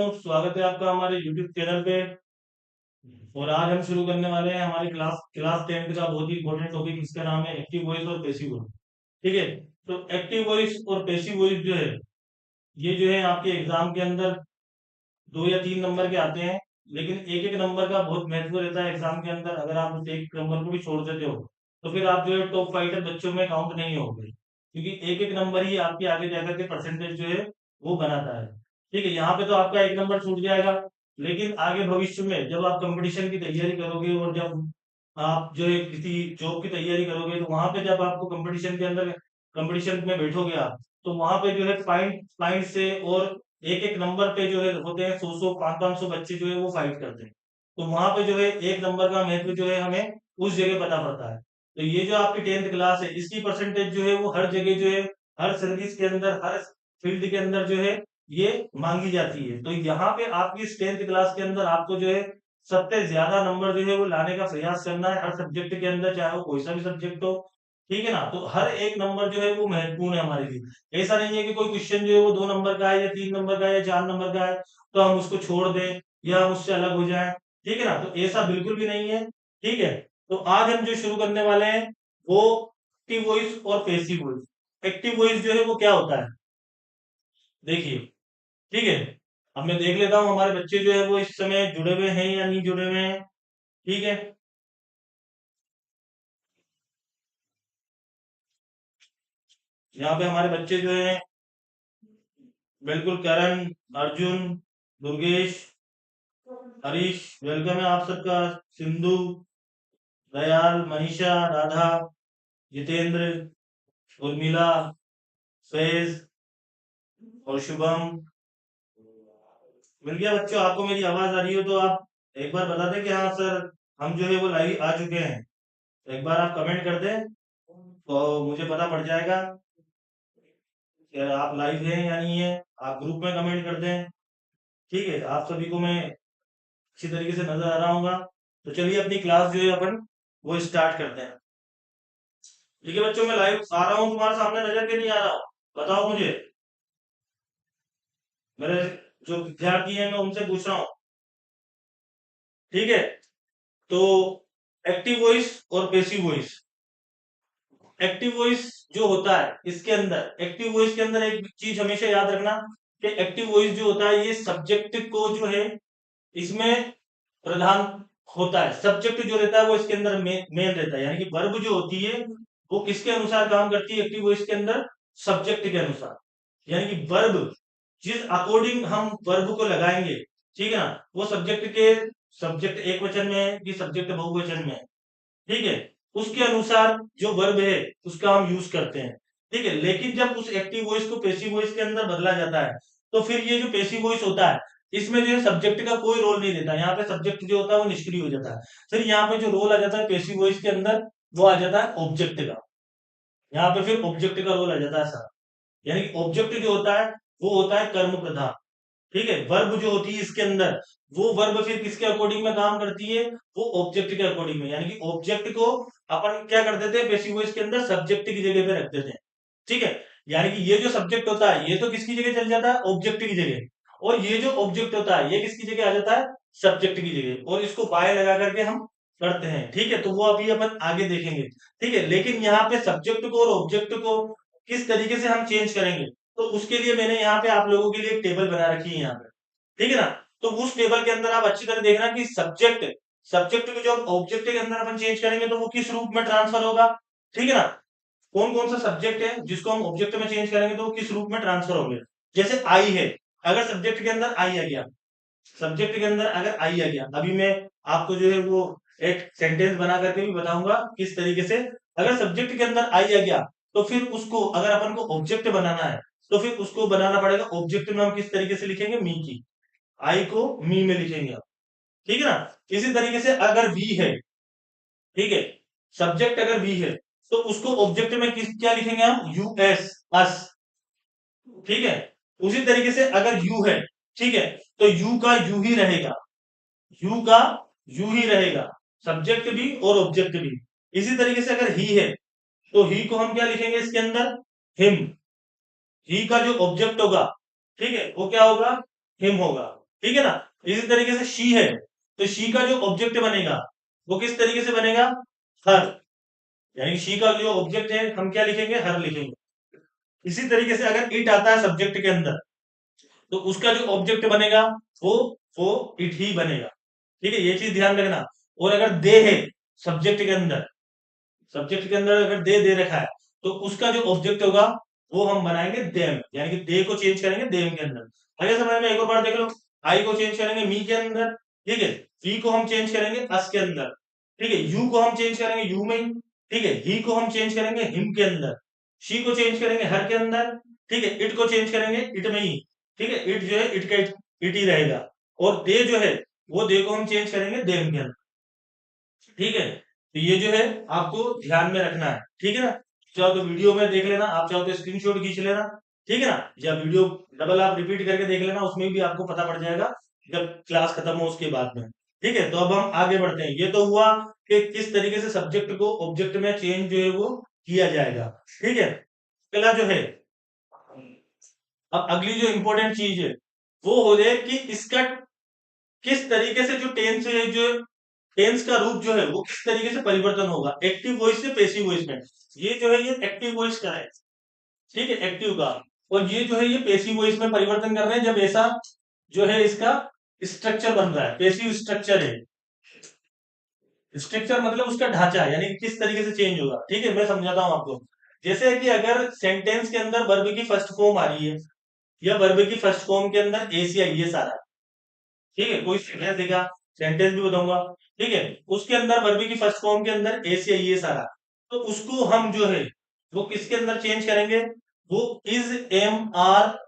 तो स्वागत है आपका हमारे YouTube चैनल पे। और आज हम शुरू करने वाले हैं हमारी क्लास क्लास 10 का बहुत ही इंपॉर्टेंट टॉपिक। इसका नाम है एक्टिव वॉइस और पैसिव वॉइस। ठीक है। तो एक्टिव वॉइस और पैसिव वॉइस जो है ये जो है आपके एग्जाम के अंदर 2 या 3 नंबर के आते हैं। लेकिन एक एक नंबर का बहुत महत्व रहता है एग्जाम के अंदर। अगर आप उस एक नंबर को भी छोड़ देते हो तो फिर आप जो है टॉप फाइटर बच्चों में काउंट नहीं होगे, क्योंकि एक एक नंबर ही आपके आगे जाकर के परसेंटेज जो है वो बनाता है। ठीक है, यहाँ पे तो आपका एक नंबर छूट जाएगा। लेकिन आगे भविष्य में जब आप कंपटीशन की तैयारी करोगे और जब आप जो है किसी जॉब की तैयारी करोगे, तो वहां पे जब आपको कंपटीशन के अंदर कंपटीशन में बैठोगे आप, तो वहां पे जो है पॉइंट पॉइंट से और एक एक नंबर पे जो है होते हैं 100 100 500 बच्चे जो है वो फाइट करते हैं। तो वहां पे जो है एक नंबर का महत्व जो है हमें उस जगह पता पड़ता है। तो ये जो आपकी 10th क्लास है इसकी परसेंटेज जो है वो हर जगह जो है हर सर्विस के अंदर हर फील्ड के अंदर जो है ये मांगी जाती है। तो यहाँ पे आपकी 10th क्लास के अंदर आपको जो है सबसे ज्यादा नंबर जो है वो लाने का प्रयास करना है हर सब्जेक्ट के अंदर, चाहे वो कोई सा भी सब्जेक्ट हो। ठीक है ना। तो हर एक नंबर जो है वो महत्वपूर्ण है हमारे लिए। ऐसा नहीं है कि कोई क्वेश्चन जो है वो 2 नंबर का है या 3 नंबर का है या 4 नंबर का है तो हम उसको छोड़ दें या हम उससे अलग हो जाएं। ठीक है ना। तो ऐसा बिल्कुल भी नहीं है। ठीक है। तो आज हम जो शुरू करने वाले हैं वो एक्टिव वॉइस और पैसिव वॉइस। एक्टिव वॉइस जो है वो क्या होता है, देखिए। ठीक है। अब मैं देख लेता हूँ हमारे बच्चे जो है वो इस समय जुड़े हुए हैं या नहीं जुड़े हुए हैं। ठीक है। यहाँ पे हमारे बच्चे जो हैं बिल्कुल करण, अर्जुन, दुर्गेश, हरीश, वेलकम है आप सबका। सिंधु, दयाल, मनीषा, राधा, जितेंद्र, उर्मिला, फैज और शुभम। मिल गया बच्चों, आपको मेरी आवाज आ रही हो तो आप एक बार बता दें कि हाँ सर हम जो है वो लाइव आ चुके हैं। एक बार आप कमेंट कर दें तो मुझे पता पड़ जाएगा कि आप लाइव हैं या नहीं है। आप ग्रुप में कमेंट कर दें। ठीक है, आप सभी को मैं अच्छी तरीके से नजर आ रहा हूँ। तो चलिए अपनी क्लास जो है अपन वो स्टार्ट करते हैं। ठीक है बच्चों, मैं लाइव आ रहा हूँ तुम्हारे सामने, नजर के नहीं आ रहा हूँ, बताओ मुझे। मेरे जो विद्यार्थी हैं मैं उनसे पूछ रहा हूँ। ठीक है। तो एक्टिव वॉइस और पैसिव वॉइस। एक्टिव वॉइस जो होता है इसके अंदर, एक्टिव वॉइस के अंदर एक चीज हमेशा याद रखना कि एक्टिव वॉइस जो होता है ये सब्जेक्ट को जो है इसमें प्रधान होता है। सब्जेक्ट जो रहता है वो इसके अंदर मेन रहता है, यानी कि वर्ब जो होती है वो किसके अनुसार काम करती है एक्टिव वॉइस के अंदर, सब्जेक्ट के अनुसार। यानी कि वर्ब जिस अकॉर्डिंग हम वर्ब को लगाएंगे, ठीक है ना, वो सब्जेक्ट के सब्जेक्ट एक वचन में है कि सब्जेक्ट बहुवचन में है, ठीक है, उसके अनुसार जो वर्ब है उसका हम यूज करते हैं। ठीक है। लेकिन जब उस एक्टिव वॉइस को पैसिव वॉइस के अंदर बदला जाता है तो फिर ये जो पैसिव वॉइस होता है इसमें जो है सब्जेक्ट का कोई रोल नहीं रहता। यहाँ पे सब्जेक्ट जो होता है वो निष्क्रिय हो जाता है। फिर यहाँ पे जो रोल आ जाता है पैसिव वॉइस के अंदर वो आ जाता है ऑब्जेक्ट का। यहाँ पे फिर ऑब्जेक्ट का रोल आ जाता है सर। यानी कि ऑब्जेक्ट जो होता है वो होता है कर्म प्रधान। ठीक है। वर्ब जो होती है इसके अंदर वो वर्ब फिर किसके अकॉर्डिंग में काम करती है, वो ऑब्जेक्ट के अकॉर्डिंग में। यानी कि ऑब्जेक्ट को अपन क्या कर देते हैं पैसिव वॉइस के अंदर सब्जेक्ट की जगह पे रख देते हैं। ठीक है। यानी कि ये जो सब्जेक्ट होता है ये तो किसकी जगह चल जाता है, ऑब्जेक्ट की जगह। और ये जो ऑब्जेक्ट होता है ये किसकी जगह आ जाता है, सब्जेक्ट की जगह। और इसको बाय लगा करके हम करते हैं। ठीक है। तो वो अभी अपन आगे देखेंगे। ठीक है। लेकिन यहाँ पे सब्जेक्ट को और ऑब्जेक्ट को किस तरीके से हम चेंज करेंगे, तो उसके लिए मैंने यहाँ पे आप लोगों के लिए एक टेबल बना रखी है यहाँ पे। ठीक है ना। तो उस टेबल के अंदर आप अच्छी तरह देखना कि सब्जेक्ट सब्जेक्ट को जब ऑब्जेक्ट के अंदर अपन चेंज करेंगे तो वो किस रूप में ट्रांसफर होगा। ठीक है ना। कौन कौन सा सब्जेक्ट है जिसको हम ऑब्जेक्ट में चेंज करेंगे तो वो किस रूप में ट्रांसफर होंगे। जैसे आई है, अगर सब्जेक्ट के अंदर आई आ गया, सब्जेक्ट के अंदर अगर आई आ गया, अभी मैं आपको जो है वो एक सेंटेंस बना करके भी बताऊंगा किस तरीके से। अगर सब्जेक्ट के अंदर आई आ गया तो फिर उसको अगर अपन को ऑब्जेक्ट बनाना है तो फिर उसको बनाना पड़ेगा ऑब्जेक्ट में हम किस तरीके से लिखेंगे, मी की, आई को मी में लिखेंगे आप। ठीक है ना। इसी तरीके से अगर वी है, ठीक है, सब्जेक्ट अगर वी है तो उसको ऑब्जेक्ट में किस क्या लिखेंगे हम, यू एस, अस। ठीक है। उसी तरीके से अगर यू है, ठीक है, तो यू का यू ही रहेगा, यू का यू ही रहेगा, सब्जेक्ट भी और ऑब्जेक्ट भी। इसी तरीके से अगर ही है तो ही को हम क्या लिखेंगे इसके अंदर, हिम। ही का जो ऑब्जेक्ट होगा, ठीक है, वो क्या होगा, हिम होगा। ठीक है ना। इसी तरीके से शी है, तो शी का जो ऑब्जेक्ट बनेगा वो किस तरीके से बनेगा, हर, यानी शी का जो ऑब्जेक्ट है हम क्या लिखेंगे, हर लिखेंगे। इसी तरीके से अगर इट आता है सब्जेक्ट के अंदर, तो उसका जो ऑब्जेक्ट बनेगा वो वो इट ही बनेगा। ठीक है, ये चीज ध्यान रखना। और अगर दे है सब्जेक्ट के अंदर, सब्जेक्ट के अंदर अगर दे रखा है, तो उसका जो ऑब्जेक्ट होगा वो हम बनाएंगे देम, यानी कि दे को चेंज करेंगे देम के अंदर। आगे समझ में, एक और बार देख लो। आई को चेंज करेंगे मी के अंदर, ठीक है। वी को हम चेंज करेंगे अस के अंदर, ठीक है। यू को हम चेंज करेंगे यू में, ठीक है। ही को हम चेंज करेंगे हिम के अंदर, शी को चेंज करेंगे हर के अंदर, ठीक है। इट को चेंज करेंगे इट में ही, ठीक है। इट जो है इट का इट ही रहेगा। और दे जो है वो दे को हम चेंज करेंगे देम के अंदर, ठीक है। तो ये जो है आपको ध्यान में रखना है, ठीक है ना। चाहो तो वीडियो में देख लेना, आप चाहो तो स्क्रीनशॉट खींच लेना, ठीक है ना। या वीडियो डबल आप रिपीट करके देख लेना, उसमें भी आपको पता पड़ जाएगा जब क्लास खत्म हो उसके बाद में। ठीक है, तो अब हम आगे बढ़ते हैं। ये तो हुआ कि किस तरीके से सब्जेक्ट को ऑब्जेक्ट में चेंज जो है वो किया जाएगा, ठीक है। अगला जो है, अब अगली जो इंपॉर्टेंट चीज है वो हो जाए कि इसका किस तरीके से जो टेंस है, जो टेंस का रूप जो है वो किस तरीके से परिवर्तन होगा एक्टिव वॉइस से पैसिव वॉइस में। ये जो है ये एक्टिव वॉइस का है, ठीक है, एक्टिव का। और ये जो है ये पैसिव वॉइस में परिवर्तन कर रहे हैं जब ऐसा जो है इसका स्ट्रक्चर बन रहा है, पैसिव स्ट्रक्चर है। स्ट्रक्चर मतलब उसका ढांचा, यानी कि किस तरीके से चेंज होगा, ठीक है। मैं समझाता हूं आपको। जैसे कि अगर सेंटेंस के अंदर वर्ब की फर्स्ट फॉर्म आ रही है, या वर्ब की फर्स्ट फॉर्म के अंदर एस या ईएस आ रहा है, ठीक है, कोई सेंटेंस देगा, सेंटेंस भी बताऊंगा, ठीक है। उसके अंदर वर्बी की फर्स्ट फॉर्म के अंदर एस या ये सारा, तो उसको हम जो है वो किसके अंदर चेंज करेंगे, वो इज एम आर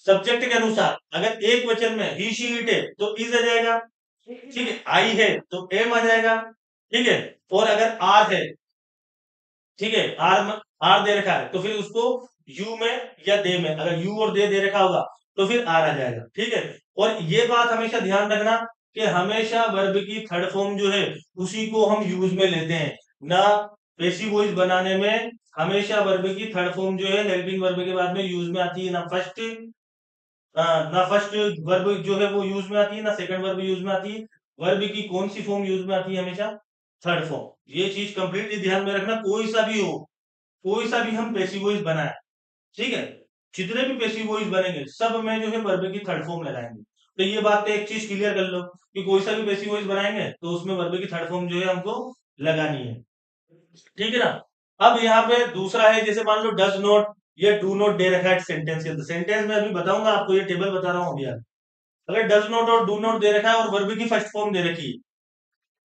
सब्जेक्ट के अनुसार। अगर एक वचन में ही शी इट है तो इज आ जाएगा, ठीक है। आई है तो एम आ जाएगा, ठीक है। और अगर आर है, ठीक है, आर दे रखा है तो फिर उसको यू में या दे में, अगर यू और दे रखा होगा तो फिर आर आ जाएगा, ठीक है। और ये बात हमेशा ध्यान रखना कि हमेशा वर्ब की थर्ड फॉर्म जो है उसी को हम यूज में लेते हैं ना। पैसिव वॉइस बनाने में हमेशा वर्ब की थर्ड फॉर्म जो है हेल्पिंग वर्ब के बाद में यूज में आती है, ना फर्स्ट वर्ब जो है वो यूज में आती है, ना सेकंड वर्ब यूज में आती है। वर्ब की कौन सी फॉर्म यूज में आती है, हमेशा थर्ड फॉर्म। ये चीज कंप्लीटली ध्यान में रखना, कोई सा भी हो, कोई सा भी हम पैसिव वॉइस बनाए, ठीक है। जितने भी पैसिव वॉइस बनेंगे सब में जो है वर्ब की थर्ड फॉर्म लगाएंगे। तो ये बात तो एक चीज क्लियर कर लो कि कोई सा भी पैसिव वॉइस बनाएंगे तो उसमें वर्ब की थर्ड फॉर्म जो है हमको लगानी है, ठीक है ना। अब यहाँ पे दूसरा है, जैसे मान लो डज नॉट या डू नॉट दे रखा है सेंटेंस के अंदर। सेंटेंस में अभी बताऊंगा आपको, ये टेबल बता रहा हूँ अभी यार। अगर डज नॉट और डू नॉट दे रखा है और वर्ब की फर्स्ट फॉर्म दे रखी है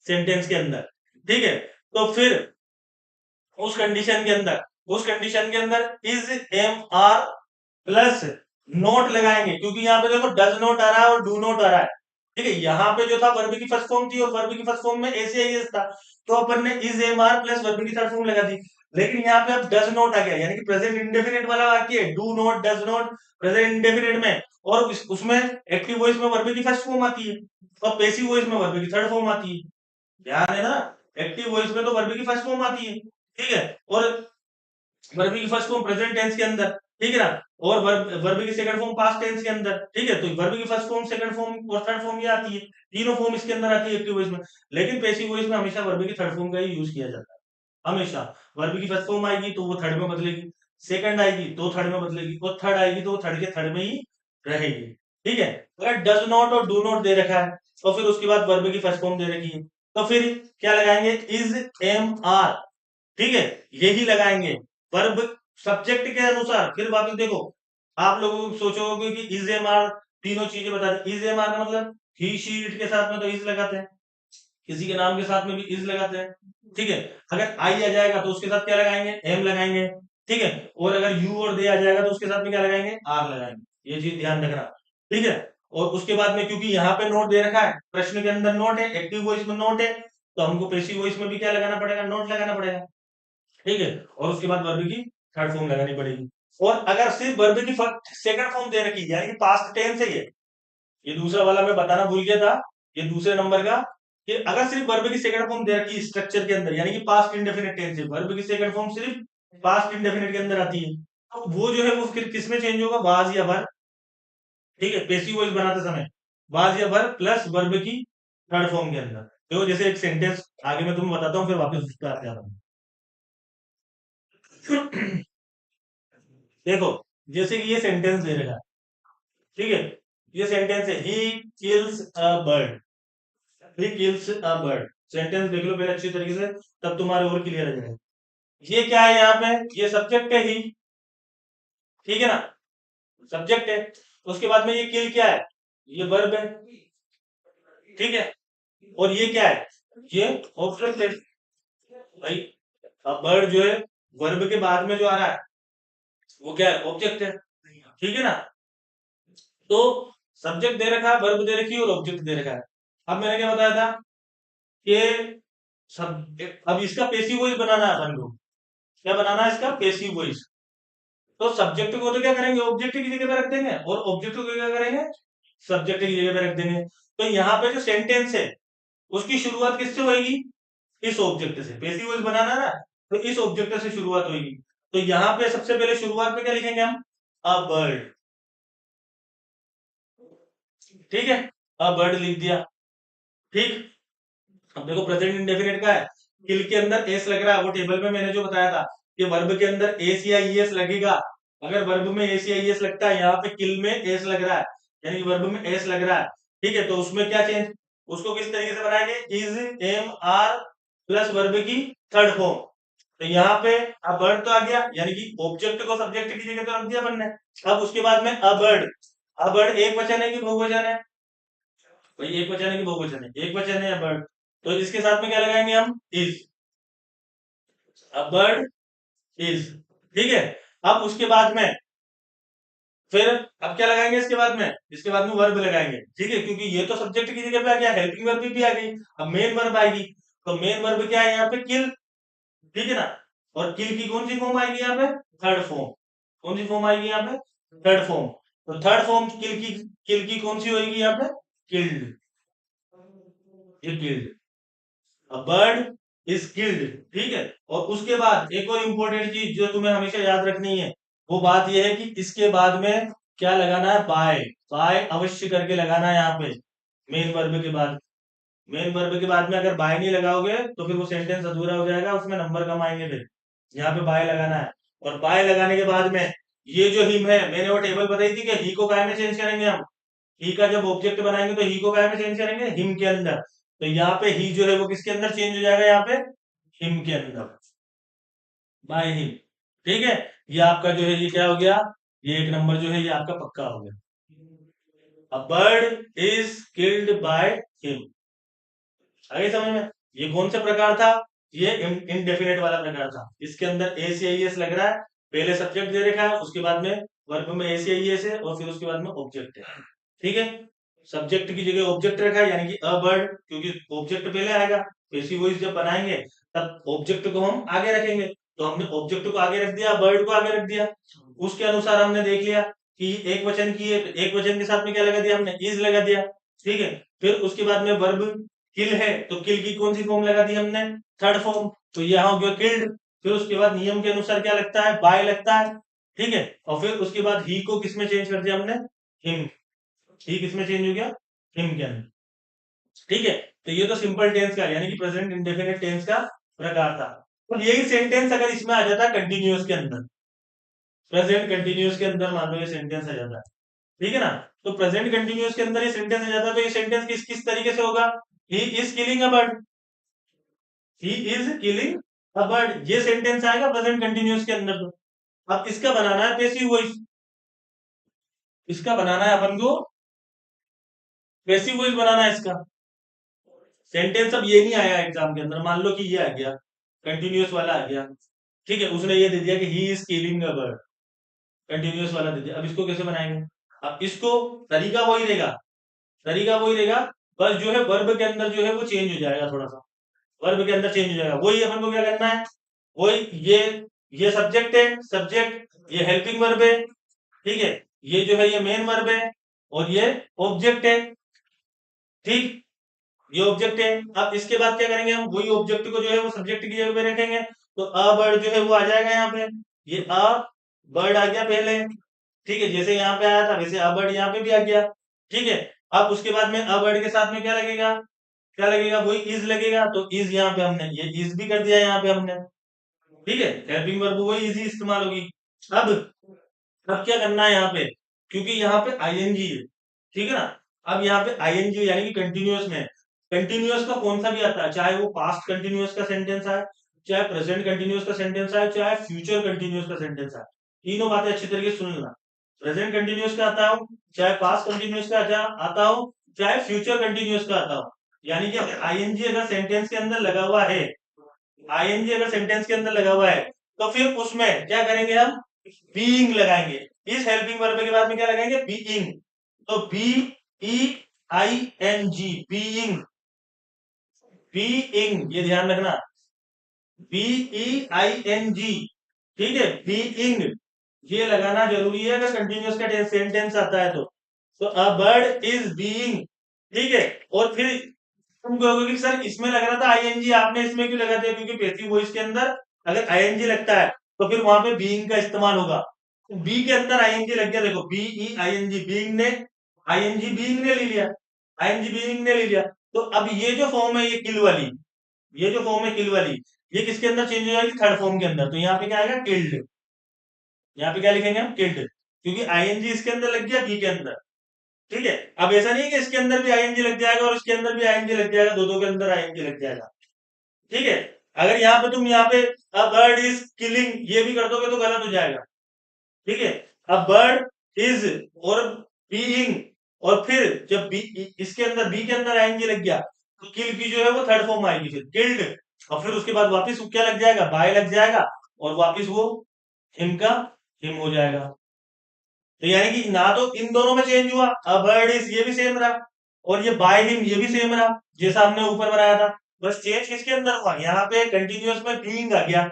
सेंटेंस के अंदर, ठीक है, तो फिर उस कंडीशन के अंदर, उस कंडीशन के अंदर is am are plus not लगाएंगे, क्योंकि यहाँ पे देखो डज नोट आ रहा है और डू नोट आ रहा है, ठीक है। यहाँ पे जो था वर्ब की फर्स्ट फॉर्म थी और वर्ब की फर्स्ट फॉर्म में ऐसे एस था, तो अपन ने is am are plus verb की थर्ड फॉर्म लगा दी। लेकिन यहाँ पे अब डज नोट आ गया, यानी कि प्रेजेंट इंडेफिनिट वाला वाक्य है, do not does note present indefinite में, और उसमें एक्टिव वॉइस में वर्ब की फर्स्ट फॉर्म आती है और पैसिव वॉइस में वर्ब की थर्ड फॉर्म आती है। ध्यान है ना, एक्टिव वॉइस में तो वर्ब की फर्स्ट फॉर्म आती है, ठीक है। और वर्ब की फर्स्ट फॉर्म प्रेजेंट टेंस के अंदर, ठीक है ना। और वर्ब की सेकंड फॉर्म पास्ट टेंस के अंदर, ठीक है। तो वर्ब की फर्स्ट फॉर्म, सेकंड फॉर्म और थर्ड फॉर्म ये आती है, तीनों फॉर्म इसके अंदर आती है एक्टिव वॉइस में। लेकिन पैसिव वॉइस में हमेशा वर्ब की थर्ड फॉर्म का ही यूज किया जाता है। हमेशा वर्ब की फर्स्ट फॉर्म आएगी तो वो थर्ड में बदलेगी, सेकंड आएगी तो थर्ड में बदलेगी, और थर्ड आएगी तो वो थर्ड के थर्ड में ही रहेगी, ठीक है। अगर डज नॉट और डू नॉट दे रखा है और फिर उसके बाद वर्ब की फर्स्ट फॉर्म दे रखी है, तो फिर क्या लगाएंगे, इज एम आर, ठीक है, यही लगाएंगे वर्ब सब्जेक्ट के अनुसार। फिर वापस देखो, आप लोगों को सोचोगे कि इज एम आर तीनों चीजें बता दें। इज एम आर का मतलब ही शी इट के साथ में तो इज लगाते हैं, किसी के नाम के साथ में भी इज लगाते हैं, ठीक है। अगर आई आ जाएगा तो उसके साथ क्या लगाएंगे, एम लगाएंगे, ठीक है। और अगर यू और दे आ जाएगा तो उसके साथ में क्या लगाएंगे, आर लगाएंगे। ये चीज ध्यान रखना, ठीक है। और उसके बाद में क्योंकि यहाँ पे नोट दे रखा है, प्रश्न के अंदर नोट है, एक्टिव वॉइस में नोट है, तो हमको पैसिव वॉइस में भी क्या लगाना पड़ेगा, नोट लगाना पड़ेगा, ठीक है। और उसके बाद वर्ब की थर्ड फॉर्म लगानी पड़ेगी। और अगर सिर्फ वर्ब की सेकंड फॉर्म दे रखी, यानी कि पास्ट टेंस है ये दूसरा वाला मैं बताना भूल गया था, ये दूसरे नंबर का, कि अगर सिर्फ वर्ब की सेकंड फॉर्म दे रखी स्ट्रक्चर के अंदर, यानी कि पास्ट इंडेफिनिट टेंस है, वर्ब की सेकंड फॉर्म सिर्फ पास्ट इंडेफिनिट के अंदर आती है, तो वो जो है वो फिर किसमें चेंज होगा, वाज या वर, ठीक है, पैसिव वॉइस बनाते समय वाज या वर प्लस वर्ब की थर्ड फॉर्म के अंदर। देखो जैसे एक सेंटेंस आगे मैं तुम्हें बताता हूँ, फिर वापस उस पर आते हैं हम। देखो जैसे कि ये सेंटेंस दे रखा है, ठीक है, ये सेंटेंस है he kills a bird, he kills a bird. Sentence देख लो पहले अच्छी तरीके से, तब तुम्हारे और क्लियर हो जाएगा। ये क्या है यहाँ पे, ये सब्जेक्ट है ही, ठीक है ना, सब्जेक्ट है। उसके बाद में ये किल क्या है, ये वर्ब है, ठीक है, और ये क्या है, ये ऑब्जेक्ट है भाई। अब बर्ड जो है वर्ब के बाद में जो आ रहा है वो क्या है, ऑब्जेक्ट है, ठीक है ना। तो सब्जेक्ट दे रखा है, वर्ब दे रखी है और ऑब्जेक्ट दे रखा है। अब मैंने क्या बताया था कि सब, अब इसका पेसिव वॉइस बनाना है अपन को। क्या बनाना है इसका, पेसिव वॉइस। तो सब्जेक्ट को तो क्या करेंगे, ऑब्जेक्ट की जगह पे रख देंगे, और ऑब्जेक्ट को क्या करेंगे, सब्जेक्ट की जगह पे रख देंगे। तो यहाँ पे जो सेंटेंस है उसकी शुरुआत किससे होगी, इस ऑब्जेक्ट से। पेसिव वॉइस बनाना ना, तो इस ऑब्जेक्ट से शुरुआत होगी। तो यहाँ पे सबसे पहले शुरुआत में क्या लिखेंगे हम, अ बर्ड, ठीक है, अ बर्ड लिख दिया, ठीक। अब देखो प्रेजेंट इंडेफिनिट का है, किल के अंदर एस लग रहा है, वो टेबल में मैंने जो बताया था कि वर्ब के अंदर एस या ईएस लगेगा। अगर वर्ब में एस या ईएस लगता है, यहाँ पे किल में एस लग रहा है, यानी कि वर्ब में एस लग रहा है, ठीक है, तो उसमें क्या चेंज, उसको किस तरीके से बनाएंगे, is am are plus verb की थर्ड फॉर्म। तो यहाँ पे अब बर्ड तो आ गया, यानी कि ऑब्जेक्ट को सब्जेक्ट की जगह तो रख दिया अपन ने। अब उसके बाद में अबर्ड, अबर्ड एक वचन है कि बहुवचन है, भाई एक वचन है कि बहुवचन है, एक वचन है अबर्ड। तो इसके साथ में क्या लगाएंगे हम, इज, अ बर्ड इज, ठीक है। अब उसके बाद में फिर अब क्या लगाएंगे इसके बाद में, इसके बाद में वर्ब लगाएंगे, ठीक है, क्योंकि ये तो सब्जेक्ट की जगह पे आ गया, हेल्पिंग वर्ब भी आ गई, अब मेन वर्ब आएगी। तो मेन वर्ब क्या है यहाँ पे, किल, ठीक है ना। और किल की कौन सी फॉर्म आएगी यहाँ पे, थर्ड फॉर्म। कौन सी फॉर्म आएगी यहाँ पे, थर्ड फॉर्म। तो थर्ड फॉर्म किल की कौन सी होगी यहाँ पे, किल्ड, ये killed, a bird is killed, ठीक है। और उसके बाद एक और इंपॉर्टेंट चीज जो तुम्हें हमेशा याद रखनी है, वो बात यह है कि इसके बाद में क्या लगाना है, बाय, बाय अवश्य करके लगाना है यहाँ पे, मेन वर्ब के बाद। मेन वर्ब के बाद में अगर बाय नहीं लगाओगे तो फिर वो सेंटेंस अधूरा हो जाएगा, उसमें नंबर कम आएंगे फिर। यहाँ पे बाय लगाना है। और बाय लगाने के बाद में ये जो हिम है, मैंने वो टेबल बताई थी कि ही को काय में चेंज करेंगे हम, ही का जब ऑब्जेक्ट बनाएंगे तो ही को काय में चेंज करेंगे, हिम के अंदर। तो यहाँ पे ही जो है वो किसके अंदर चेंज हो जाएगा, यहाँ पे हिम के अंदर, बाय हिम, ठीक है। ये आपका जो है ये क्या हो गया, ये एक नंबर जो है ये आपका पक्का हो गया। A bird is killed by him, आगे समझ में। ये कौन सा प्रकार था, ये इनडेफिनेट वाला प्रकार था। इसके अंदर एस या ईएस लग रहा है, पहले सब्जेक्ट दे रखा है, उसके बाद में वर्ब में एस या ईएस है, और फिर उसके बाद में ऑब्जेक्ट है, ठीक है। सब्जेक्ट की जगह ऑब्जेक्ट रखा है, यानी कि अ बर्ड, क्योंकि ऑब्जेक्ट पहले आएगा, पैसिव वॉइस जब बनाएंगे तब ऑब्जेक्ट को हम आगे रखेंगे। तो हमने ऑब्जेक्ट को आगे रख दिया, बर्ड को आगे रख दिया। उसके अनुसार हमने देख लिया कि एक वचन की है, तो एक वचन के साथ में क्या लगा दिया हमने, इज लगा दिया, ठीक है। फिर उसके बाद में वर्ब किल है, तो किल की कौन सी फॉर्म लगा दी हमने, थर्ड फॉर्म, तो यहाँ हो गया किल्ड। फिर उसके बाद नियम के अनुसार क्या लगता है, बाय लगता है, ठीक है। और फिर उसके बाद ही को किसमें चेंज कर दिया हमने, हिम, ही किसमें चेंज हो गया, हिम के अंदर, ठीक है। तो ये तो सिंपल टेंस का यानी कि प्रेजेंट इंडेफिनिट टेंस का प्रकार था। और यही सेंटेंस अगर इसमें आ जाता कंटिन्यूअस के अंदर, प्रेजेंट कंटिन्यूअस के अंदर मान लो ये सेंटेंस आ जाता है, ठीक है ना। तो प्रेजेंट कंटिन्यूअस के अंदर ये सेंटेंस आ जाता है, तो ये सेंटेंस किस किस तरीके से होगा, he is killing a bird, he is killing a bird, ये सेंटेंस आएगा प्रेजेंट कंटिन्यूअस के अंदर। तो अब इसका बनाना है पैसिव वॉइस, इसका बनाना है अपन को पैसिव वॉइस बनाना है इसका। सेंटेंस अब ये नहीं आया एग्जाम के अंदर, मान लो कि ये आ गया, कंटिन्यूअस वाला आ गया, ठीक है, उसने ये दे दिया कि he is killing a bird, continuous वाला दे दिया। अब इसको कैसे बनाएंगे, अब इसको तरीका वही रहेगा, तरीका वही रहेगा, बस जो है वर्ब के अंदर जो है वो चेंज हो जाएगा थोड़ा सा, वर्ब के अंदर चेंज हो जाएगा। वही अपन को क्या करना है, वही ये सब्जेक्ट है, सब्जेक्ट ये हेल्पिंग वर्ब है, ठीक है, ये जो है ये मेन वर्ब है, और ये ऑब्जेक्ट है, ठीक, ये ऑब्जेक्ट है। अब इसके बाद क्या करेंगे हम, वही ऑब्जेक्ट को जो है वो सब्जेक्ट की जगह पे रखेंगे, तो अ बर्ड जो है वो आ जाएगा यहाँ पे, ये अ बर्ड आ गया पहले, ठीक है, जैसे यहाँ पे आया था वैसे अ बर्ड यहाँ पे भी आ गया, ठीक है। अब उसके बाद में अ वर्ड के साथ में क्या लगेगा, क्या लगेगा, वही इज लगेगा, तो इज यहाँ पे हमने ये इज भी कर दिया यहाँ पे हमने, ठीक है, हेल्पिंग वर्ब वही इजी इस्तेमाल होगी। अब अब क्या करना है यहाँ पे, क्योंकि यहाँ पे आईएनजी है, ठीक है ना, अब यहाँ पे आईएनजी यानी कि कंटिन्यूअस में, कंटिन्यूअस का कौन सा भी आता है, चाहे वो पास्ट कंटिन्यूअस का सेंटेंस आए, चाहे प्रेजेंट कंटिन्यूअस का सेंटेंस आए, चाहे फ्यूचर कंटिन्यूअस का सेंटेंस आए, तीनों बातें अच्छी तरीके से सुन लेना। प्रेजेंट कंटिन्यूअस का आता हो, चाहे पास्ट कंटिन्यूअस का आता हो, चाहे फ्यूचर कंटिन्यूअस का आता हो, यानी कि आईएनजी अगर सेंटेंस के अंदर लगा हुआ है, आईएनजी अगर सेंटेंस के अंदर लगा हुआ है, तो फिर उसमें क्या करेंगे हम, बीइंग लगाएंगे। इस हेल्पिंग वर्ब के बाद में क्या लगाएंगे, बीइंग, तो B E I N G, being, being, ये ध्यान रखना, बी ई आई एन जी, ठीक है, बीइंग, ये लगाना जरूरी है अगर कंटिन्यूअस का सेंटेंस आता है तो अ बर्ड इज बीइंग, ठीक है। और फिर तुम कहोगे कि सर इसमें लग रहा था आईएनजी, आपने इसमें क्यों लगा दिया, क्योंकि पैसिव वॉइस के अंदर अगर आईएनजी लगता है तो फिर वहां पे बीइंग का इस्तेमाल होगा, बी के अंदर आईएनजी लग गया, देखो बी ई आईएनजी, बीइंग ने, आईएनजी बीइंग ने ले लिया, आईएनजी बीइंग ने ले लिया, तो अब ये जो फॉर्म है, ये किल वाली, ये जो फॉर्म है किल वाली, ये किसके अंदर चेंज हो जाएगी, थर्ड फॉर्म के अंदर, तो यहाँ पे क्या आएगा, किल्ड, यहाँ पे क्या लिखेंगे हम, किल्ड, क्योंकि आईएनजी इसके अंदर लग गया बी के अंदर, ठीक है। अब ऐसा नहीं है कि इसके अंदर भी आईएनजी लग जाएगा और इसके अंदर भी आईएनजी लग जाएगा, दो दो के अंदर आईएनजी लग जाएगा, ठीक है। अगर यहाँ पे तुम यहाँ पे अ बर्ड इज किलिंग ये भी कर दोगे तो गलत हो जाएगा, ठीक है। अ बर्ड इज और बीइंग, और फिर जब बी इसके अंदर बी के अंदर आईएनजी लग गया तो किल की जो है वो थर्ड फॉर्म आएगी, फिर किल्ड, और फिर उसके बाद वापस वो क्या लग जाएगा, बाय लग जाएगा, और वापस वो हिम का हिम हो जाएगा, तो यानी कि ना तो इन दोनों में चेंज हुआ, अ बर्ड इज ये भी सेम रहा, और ये बाय हिम ये भी सेम रहा, जैसा हमने ऊपर बनाया था, बस चेंज किसके अंदर हुआ, यहाँ पे कंटिन्यूअस में बीइंग आ गया,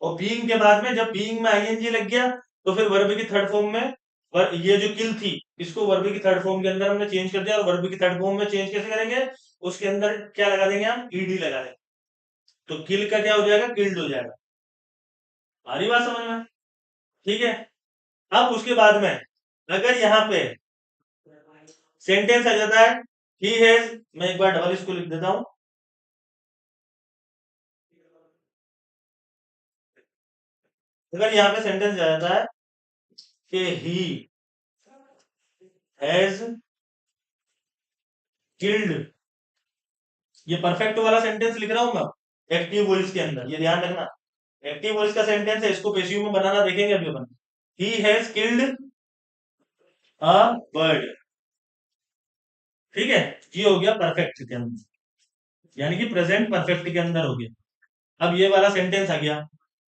और बीइंग के बाद में जब बीइंग में आईएनजी लग गया तो फिर वर्ब की थर्ड फॉर्म में ये जो किल थी इसको वर्ब की थर्ड फॉर्म के अंदर हमने चेंज कर दिया, और वर्ब की थर्ड फॉर्म में चेंज कैसे करेंगे, उसके अंदर क्या लगा देंगे हम, ईडी लगा देंगे, तो किल का क्या हो जाएगा, किल्ड हो जाएगा। आ रही बात समझ में, ठीक है। अब उसके बाद में अगर यहाँ पे सेंटेंस आ जाता है ही हैज, मैं एक बार डबल इसको लिख देता हूं, अगर यहाँ पे सेंटेंस आ जाता है कि ही हैज किल्ड, ये परफेक्ट वाला सेंटेंस लिख रहा हूं मैं एक्टिव वॉइस के अंदर, ये ध्यान रखना, एक्टिव वॉइस का सेंटेंस है, इसको पेशिव में बनाना देखेंगे अभी अपन, he has killed a bird, ठीक है, ये हो गया परफेक्ट के अंदर, यानी कि प्रेजेंट परफेक्ट के अंदर हो गया। अब ये वाला सेंटेंस आ गया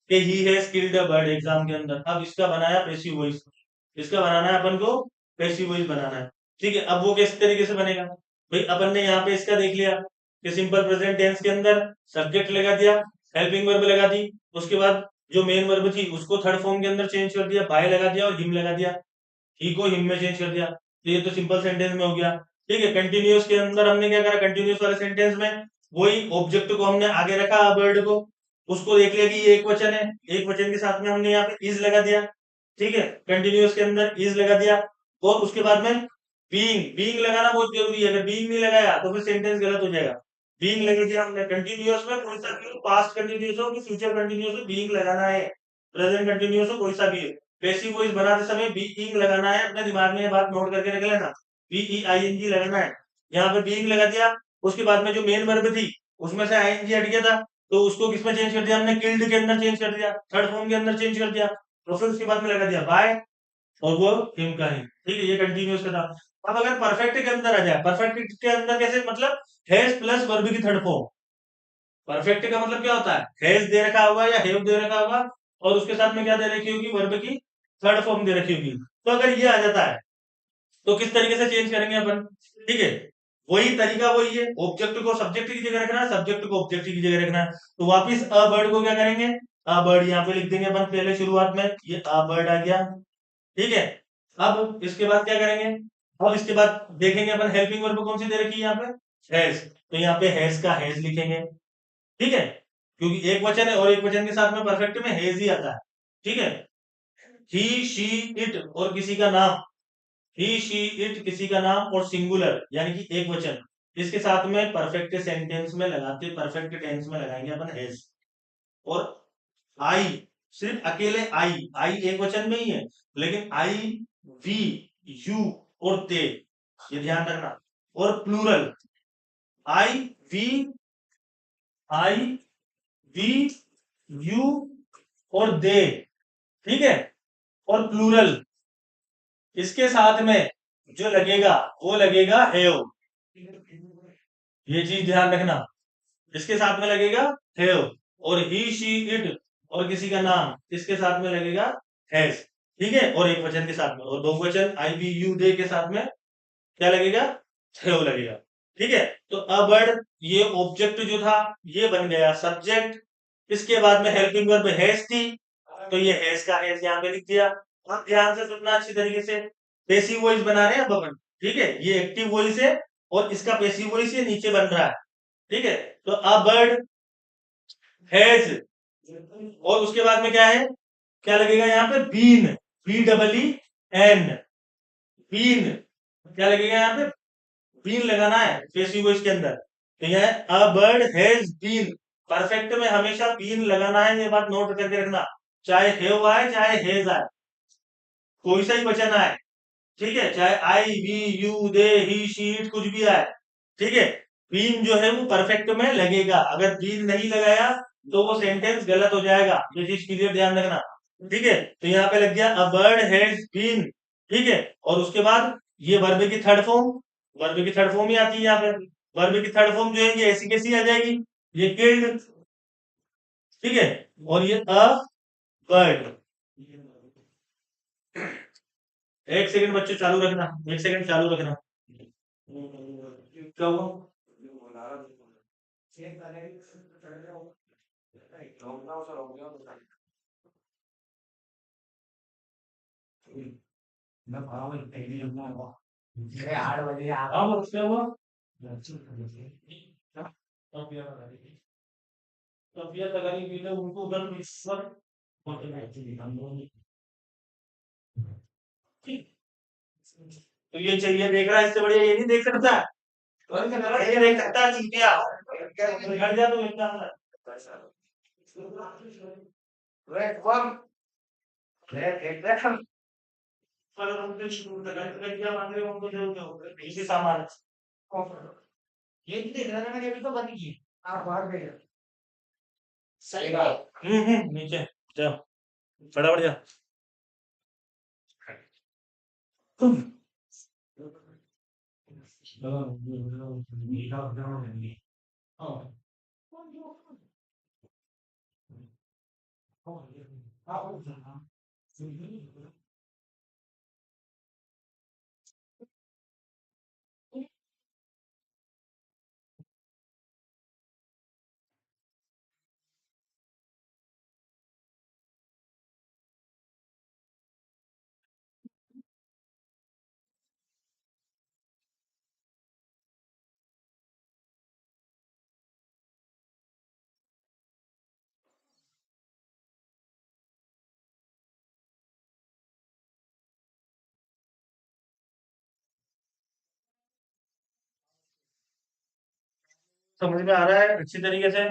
कि ही has killed a bird exam के अंदर, अब इसका बनाया पैसिव वॉइस, इसका बनाना है अपन को, पैसिव वॉइस बनाना है, ठीक है। अब वो किस तरीके से बनेगा, भाई अपन ने यहाँ पे इसका देख लिया कि सिंपल प्रेजेंट टेंस के अंदर सब्जेक्ट लगा दिया, हेल्पिंग वर्ब लगा दी, उसके बाद जो मेन वर्ब थी उसको थर्ड फॉर्म के अंदर चेंज कर दिया, बाय लगा दिया और हिम लगा दिया, ही को हिम में चेंज कर दिया, तो ये तो सिंपल सेंटेंस में हो गया, ठीक है। कंटिन्यूअस के अंदर हमने क्या करा, कंटिन्यूअस वाले सेंटेंस में वही ऑब्जेक्ट को हमने आगे रखा, वर्ड को, उसको देख लिया कि ये एक वचन है, एक वचन के साथ में हमने यहाँ पे इज लगा दिया, ठीक है, कंटिन्यूअस के अंदर इज लगा दिया, और उसके बाद में बीइंग, बीइंग लगाना बहुत जरूरी है, अगर बीइंग नहीं लगाया तो फिर सेंटेंस गलत हो जाएगा, बीइंग लगा दिया हमने, कंटिन्यूअस में कोई सा भी हो, पास्ट कंटिन्यूअस हो कि फ्यूचर कंटिन्यूअस हो, बीइंग लगाना है, प्रेजेंट कंटिन्यूअस हो कोई सा भी है, पैसिव वॉइस बनाते समय बीइंग लगाना है, अपने दिमाग में ये बात नोट करके रख लेना, बीई आईएनजी लगाना है, यहाँ पे बीइंग लगा दिया, उसके बाद में जो मेन वर्ब थी उसमें से आईएनजी हट गया था, तो उसको किसमें चेंज कर दिया हमने, किल्ड के अंदर चेंज कर दिया, थर्ड फॉर्म के अंदर चेंज कर दिया, तो फिर उसके बाद में लगा दिया बाय, और वो हिम का हिम, ठीक है, ये कंटिन्यूअस का था। अब अगर परफेक्ट के अंदर आ जाए, परफेक्ट के अंदर कैसे, मतलब हैज प्लस वर्ब की थर्ड फॉर्म, परफेक्ट का मतलब क्या होता है, हैज दे रखा होगा या हैव दे रखा होगा, और उसके साथ में क्या दे रखी होगी, वर्ब की थर्ड फॉर्म दे रखी होगी, तो अगर ये आ जाता है तो किस तरीके से चेंज करेंगे अपन, ठीक है, वही तरीका वही है, ऑब्जेक्ट को सब्जेक्ट की जगह रखना है, सब्जेक्ट को ऑब्जेक्ट की जगह रखना है, तो वापिस अ बर्ड को क्या करेंगे, अ बर्ड यहाँ पे लिख देंगे अपन पहले शुरुआत में, ये अ बर्ड आ गया, ठीक है। अब इसके बाद क्या करेंगे, अब इसके बाद देखेंगे अपन हेल्पिंग वर्ब कौन सी दे रखी है यहाँ पे, हैज, तो यहाँ पे हैज का हैज लिखेंगे, ठीक है, क्योंकि एक वचन है और एक वचन के साथ में परफेक्ट में हैज ही आता है, ठीक है, ही शी इट और किसी का नाम, ही शी इट किसी का नाम और सिंगुलर यानी कि एक वचन, इसके साथ में परफेक्ट सेंटेंस में लगाते, परफेक्ट टेंस में लगाएंगे अपन हैज। और आई, सिर्फ अकेले आई, आई एक वचन में ही है, लेकिन आई, वी, यू और दे, ये ध्यान रखना। और plural, I, we, I, we, you और दे, ठीक है। और प्लूरल, इसके साथ में जो लगेगा वो लगेगा हैव, ये चीज ध्यान रखना। इसके साथ में लगेगा हैव। और ही शी इट और किसी का नाम, इसके साथ में लगेगा हैज, ठीक है। और एक वचन के साथ में, और बहुवचन आई वी यू दे के साथ में क्या लगेगा, हैव लगेगा, ठीक है। तो अ बर्ड, ये ऑब्जेक्ट जो था ये बन गया सब्जेक्ट। इसके बाद में हेल्पिंग वर्ब हैज थी, तो ये हैज का हैज यहाँ पे लिख दिया। अब ध्यान से सुनना अच्छी तरीके से, पेसिव वॉइस बना रहे हैं अब अपन, ठीक है। ये एक्टिव वॉइस है और इसका पेसिव वॉइस ये नीचे बन रहा है, ठीक है। तो अ बर्ड हैज, और उसके बाद में क्या है, क्या लगेगा यहाँ पे, been, B double E N, been, क्या लगेगा यहाँ पे, बीन लगाना है पेसिव वॉइस के अंदर। तो यह a bird has been, perfect में हमेशा बीन लगाना है, ये बात नोट करके रखना। चाहे हैव आए चाहे हैज आए, कोई सा ही वचन आए, ठीक है। चाहे I we you they he she it कुछ भी आए, ठीक है। बीन जो है वो परफेक्ट में लगेगा, अगर बीन नहीं लगाया तो वो सेंटेंस गलत हो जाएगा, ये चीज क्लियर ध्यान रखना, ठीक है। तो यहाँ पे लग गया अ बर्ड हैज बीन, ठीक है। और उसके बाद ये वर्ब की थर्ड फॉर्म, वर्ब की थर्ड फॉर्म ही आती है यहाँ पे। वर्ब की थर्ड फॉर्म जो है ये ऐसी कैसी आ जाएगी, ये किल्ड, ठीक है। और ये अ बर्ड। एक सेकंड बच्चों चालू रखना, एक सेकंड चालू रखना। क्या हुआ, हाँ उसमें हुआ, तबीयत अगर ये भी उनको उधर तो ये चाहिए देख रहा है, इससे बढ़िया ये नहीं देख सकता, ये देख सकता है चूतिया, घर जा तो इतना रेड वन, रेड एकदम पर उनके शुरू तक क्या मान रहे हो उनको, जो इसी सामान ये नहीं देख रहा था मैंने, अभी तो बंद की आप बाहर गए, सही बात। नीचे जाओ, फटाफट जा। समझ में आ रहा है अच्छी तरीके से,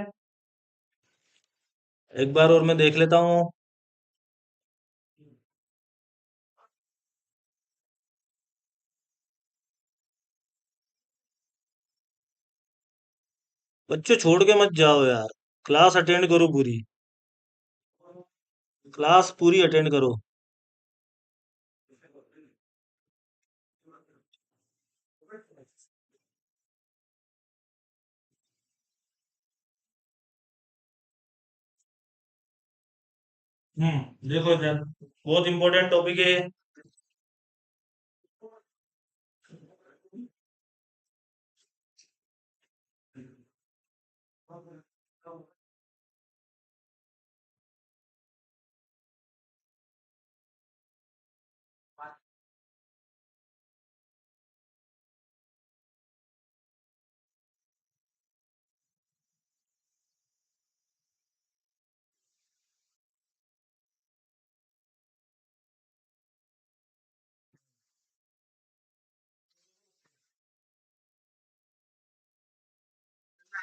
एक बार और मैं देख लेता हूँ। बच्चों छोड़ के मत जाओ यार, क्लास अटेंड करो पूरी, क्लास पूरी अटेंड करो। देखो इधर, बहुत इंपॉर्टेंट टॉपिक है।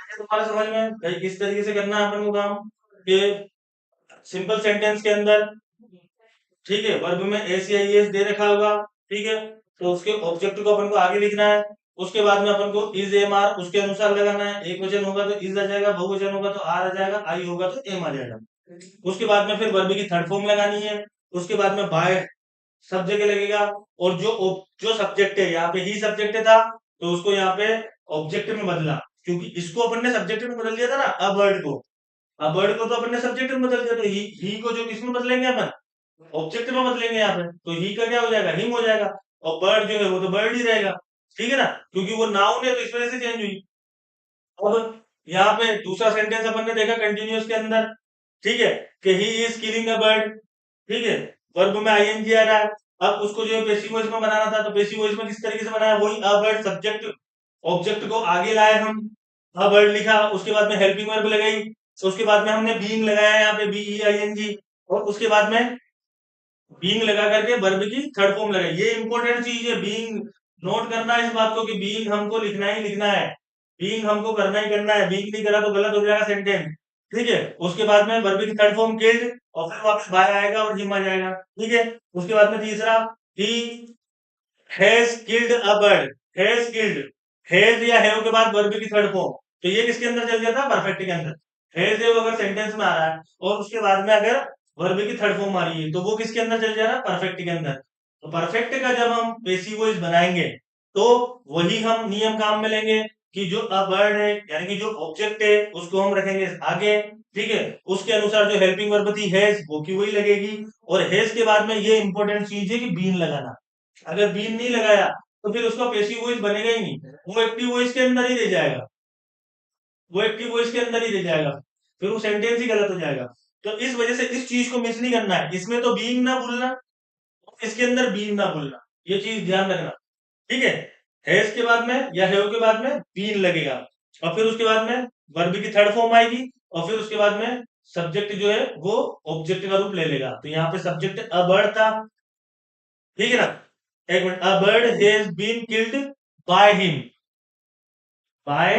तुम्हारे समझ में भाई किस तरीके से करना है अपन को काम, कि सिंपल सेंटेंस के अंदर, ठीक है, वर्ब में एस या एस दे रखा होगा, ठीक है, तो उसके ऑब्जेक्ट को अपन को आगे लिखना है। उसके बाद में अपन को इज एम आर उसके अनुसार लगाना है। एक वचन होगा तो इज आ जाएगा, बहुवचन होगा तो आर आ जाएगा, आई होगा तो एम आ जाएगा। उसके बाद में फिर वर्ब की थर्ड फॉर्म लगानी है। उसके बाद में बाय सब जगह लगेगा। और जो सब्जेक्ट है, यहाँ पे ही सब्जेक्ट था तो उसको यहाँ पे ऑब्जेक्ट में बदला, क्योंकि इसको अपन ने सब्जेक्ट में बदल दिया था ना, अ वर्ड को। अब वर्ड को तो अपन ने सब्जेक्ट में बदल दिया, तो ही को जो किसमें बदलेंगे अपन, ऑब्जेक्ट में बदलेंगे यहाँ पे, तो ही का क्या हो जाएगा, हिम हो जाएगा। और बर्ड जो है वो तो बर्ड ही रहेगा, ठीक है ना, क्योंकि वो नाउन है तो इस वजह से चेंज हुई। अब यहाँ पे दूसरा सेंटेंस अपन ने देखा कंटिन्यूअस के अंदर, ठीक है, कि he is killing a bird, ठीक है, वर्ब में आईएनजी आ रहा है। अब उसको जो है पेसिव वॉइस में बनाना था, तो पेसिव वॉइस में किस तरीके से बनाया, वही अ वर्ड सब्जेक्ट, ऑब्जेक्ट को आगे लाए हम, अ वर्ड लिखा, उसके बाद में हेल्पिंग वर्ब लगाई, तो उसके बाद में हमने बीइंग लगाया यहाँ पे, बी ई आई एन जी, और उसके बाद में बीइंग लगा करके वर्ब की थर्ड फॉर्म लगाई। ये इंपॉर्टेंट चीज है, बीइंग नोट करना है इस बात को, कि बीइंग हमको लिखना ही लिखना है, बीइंग हमको करना ही करना है, बीइंग नहीं करा तो गलत हो जाएगा सेंटेंस, ठीक है। उसके बाद में वर्ब की थर्ड फॉर्म किल्ड, और फिर वापस बाय आएगा और जिम आ जाएगा, ठीक है। उसके बाद में तीसरा, ही has killed a bird, has killed, has या हैव के बाद वर्ब की थर्ड फॉर्म, तो ये किसके अंदर चल जाता है, परफेक्ट के अंदर। हैज है वो अगर सेंटेंस में आ रहा है और उसके बाद में अगर वर्ब की थर्ड फॉर्म आ रही है, तो वो किसके अंदर चल जाएगा, परफेक्ट के अंदर। तो परफेक्ट का जब हम पेसिव वॉइस बनाएंगे, तो वही हम नियम काम में लेंगे, कि जो अ वर्ड है यानी कि जो ऑब्जेक्ट है उसको हम रखेंगे आगे, ठीक है। उसके अनुसार जो हेल्पिंग वर्ब थी हैज, वो की वही लगेगी। और हैज के बाद में ये इंपॉर्टेंट चीज है कि बीन लगाना, अगर बीन नहीं लगाया तो फिर उसका पेसिव वॉइस बनेगा ही नहीं, वो एक्टिव वॉइस के अंदर ही रह जाएगा, वो एक्टिव वॉइस के अंदर ही रह जाएगा, फिर वो सेंटेंस ही गलत हो जाएगा। तो इस वजह से इस चीज को मिस नहीं करना है, इसमें तो बीइंग ना भूलना, इसके अंदर बीन ना भूलना, ये चीज ध्यान रखना, ठीक है। हैज के बाद में या हैव के बाद में बीन लगेगा, और फिर उसके बाद में वर्ब की थर्ड फॉर्म आएगी, और फिर उसके बाद में सब्जेक्ट जो है वो ऑब्जेक्ट का रूप ले लेगा। तो यहाँ पे सब्जेक्ट अ बर्ड था, ठीक है ना, एक minute, a bird has been killed by him, by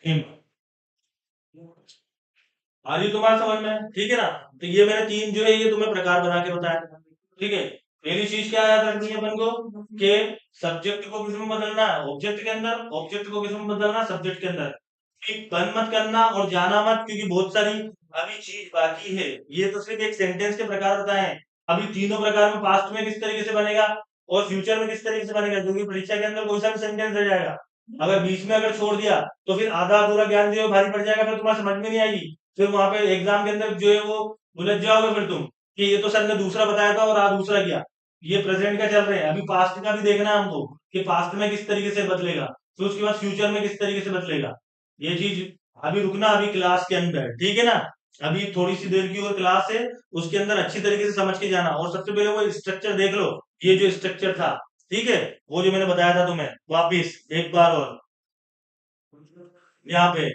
him, आ रही तुम्हारे समझ में, ठीक है ना। तो ये मैंने तीन जो है ये तुम्हें प्रकार बना के बताया, ठीक है। पहली चीज क्या याद रखनी है अपन को, कि सब्जेक्ट को किस में बदलना है, ऑब्जेक्ट के अंदर, ऑब्जेक्ट को किस में बदलना है, सब्जेक्ट के अंदर। बंद मत करना और जाना मत, क्योंकि बहुत सारी अभी चीज बाकी है। ये तो सिर्फ एक सेंटेंस के प्रकार बताए हैं, अभी तीनों प्रकार में पास्ट में किस तरीके से बनेगा और फ्यूचर में किस तरीके से बनेगा, क्योंकि परीक्षा के अंदर कोई सा भी सेंटेंस रह जाएगा, अगर बीच में अगर छोड़ दिया तो फिर आधा अधूरा ज्ञान जो है भारी पड़ जाएगा, फिर तुम्हारे समझ में नहीं आएगी, फिर वहां पे एग्जाम के अंदर जो है वो उलझ जाओगे फिर तुम, कि ये तो सर ने दूसरा बताया था और आ दूसरा किया। ये प्रेजेंट का चल रहे हैं, अभी पास्ट का भी देखना है हमको, कि पास्ट में किस तरीके से बदलेगा, फिर उसके बाद फ्यूचर में किस तरीके से बदलेगा, ये चीज। अभी रुकना अभी क्लास के अंदर, ठीक है ना, अभी थोड़ी सी देर की और क्लास है, उसके अंदर अच्छी तरीके से समझ के जाना। और सबसे पहले वो स्ट्रक्चर देख लो, ये जो स्ट्रक्चर था, ठीक है, वो जो मैंने बताया था तुम्हें, वापिस एक बार और यहाँ पे,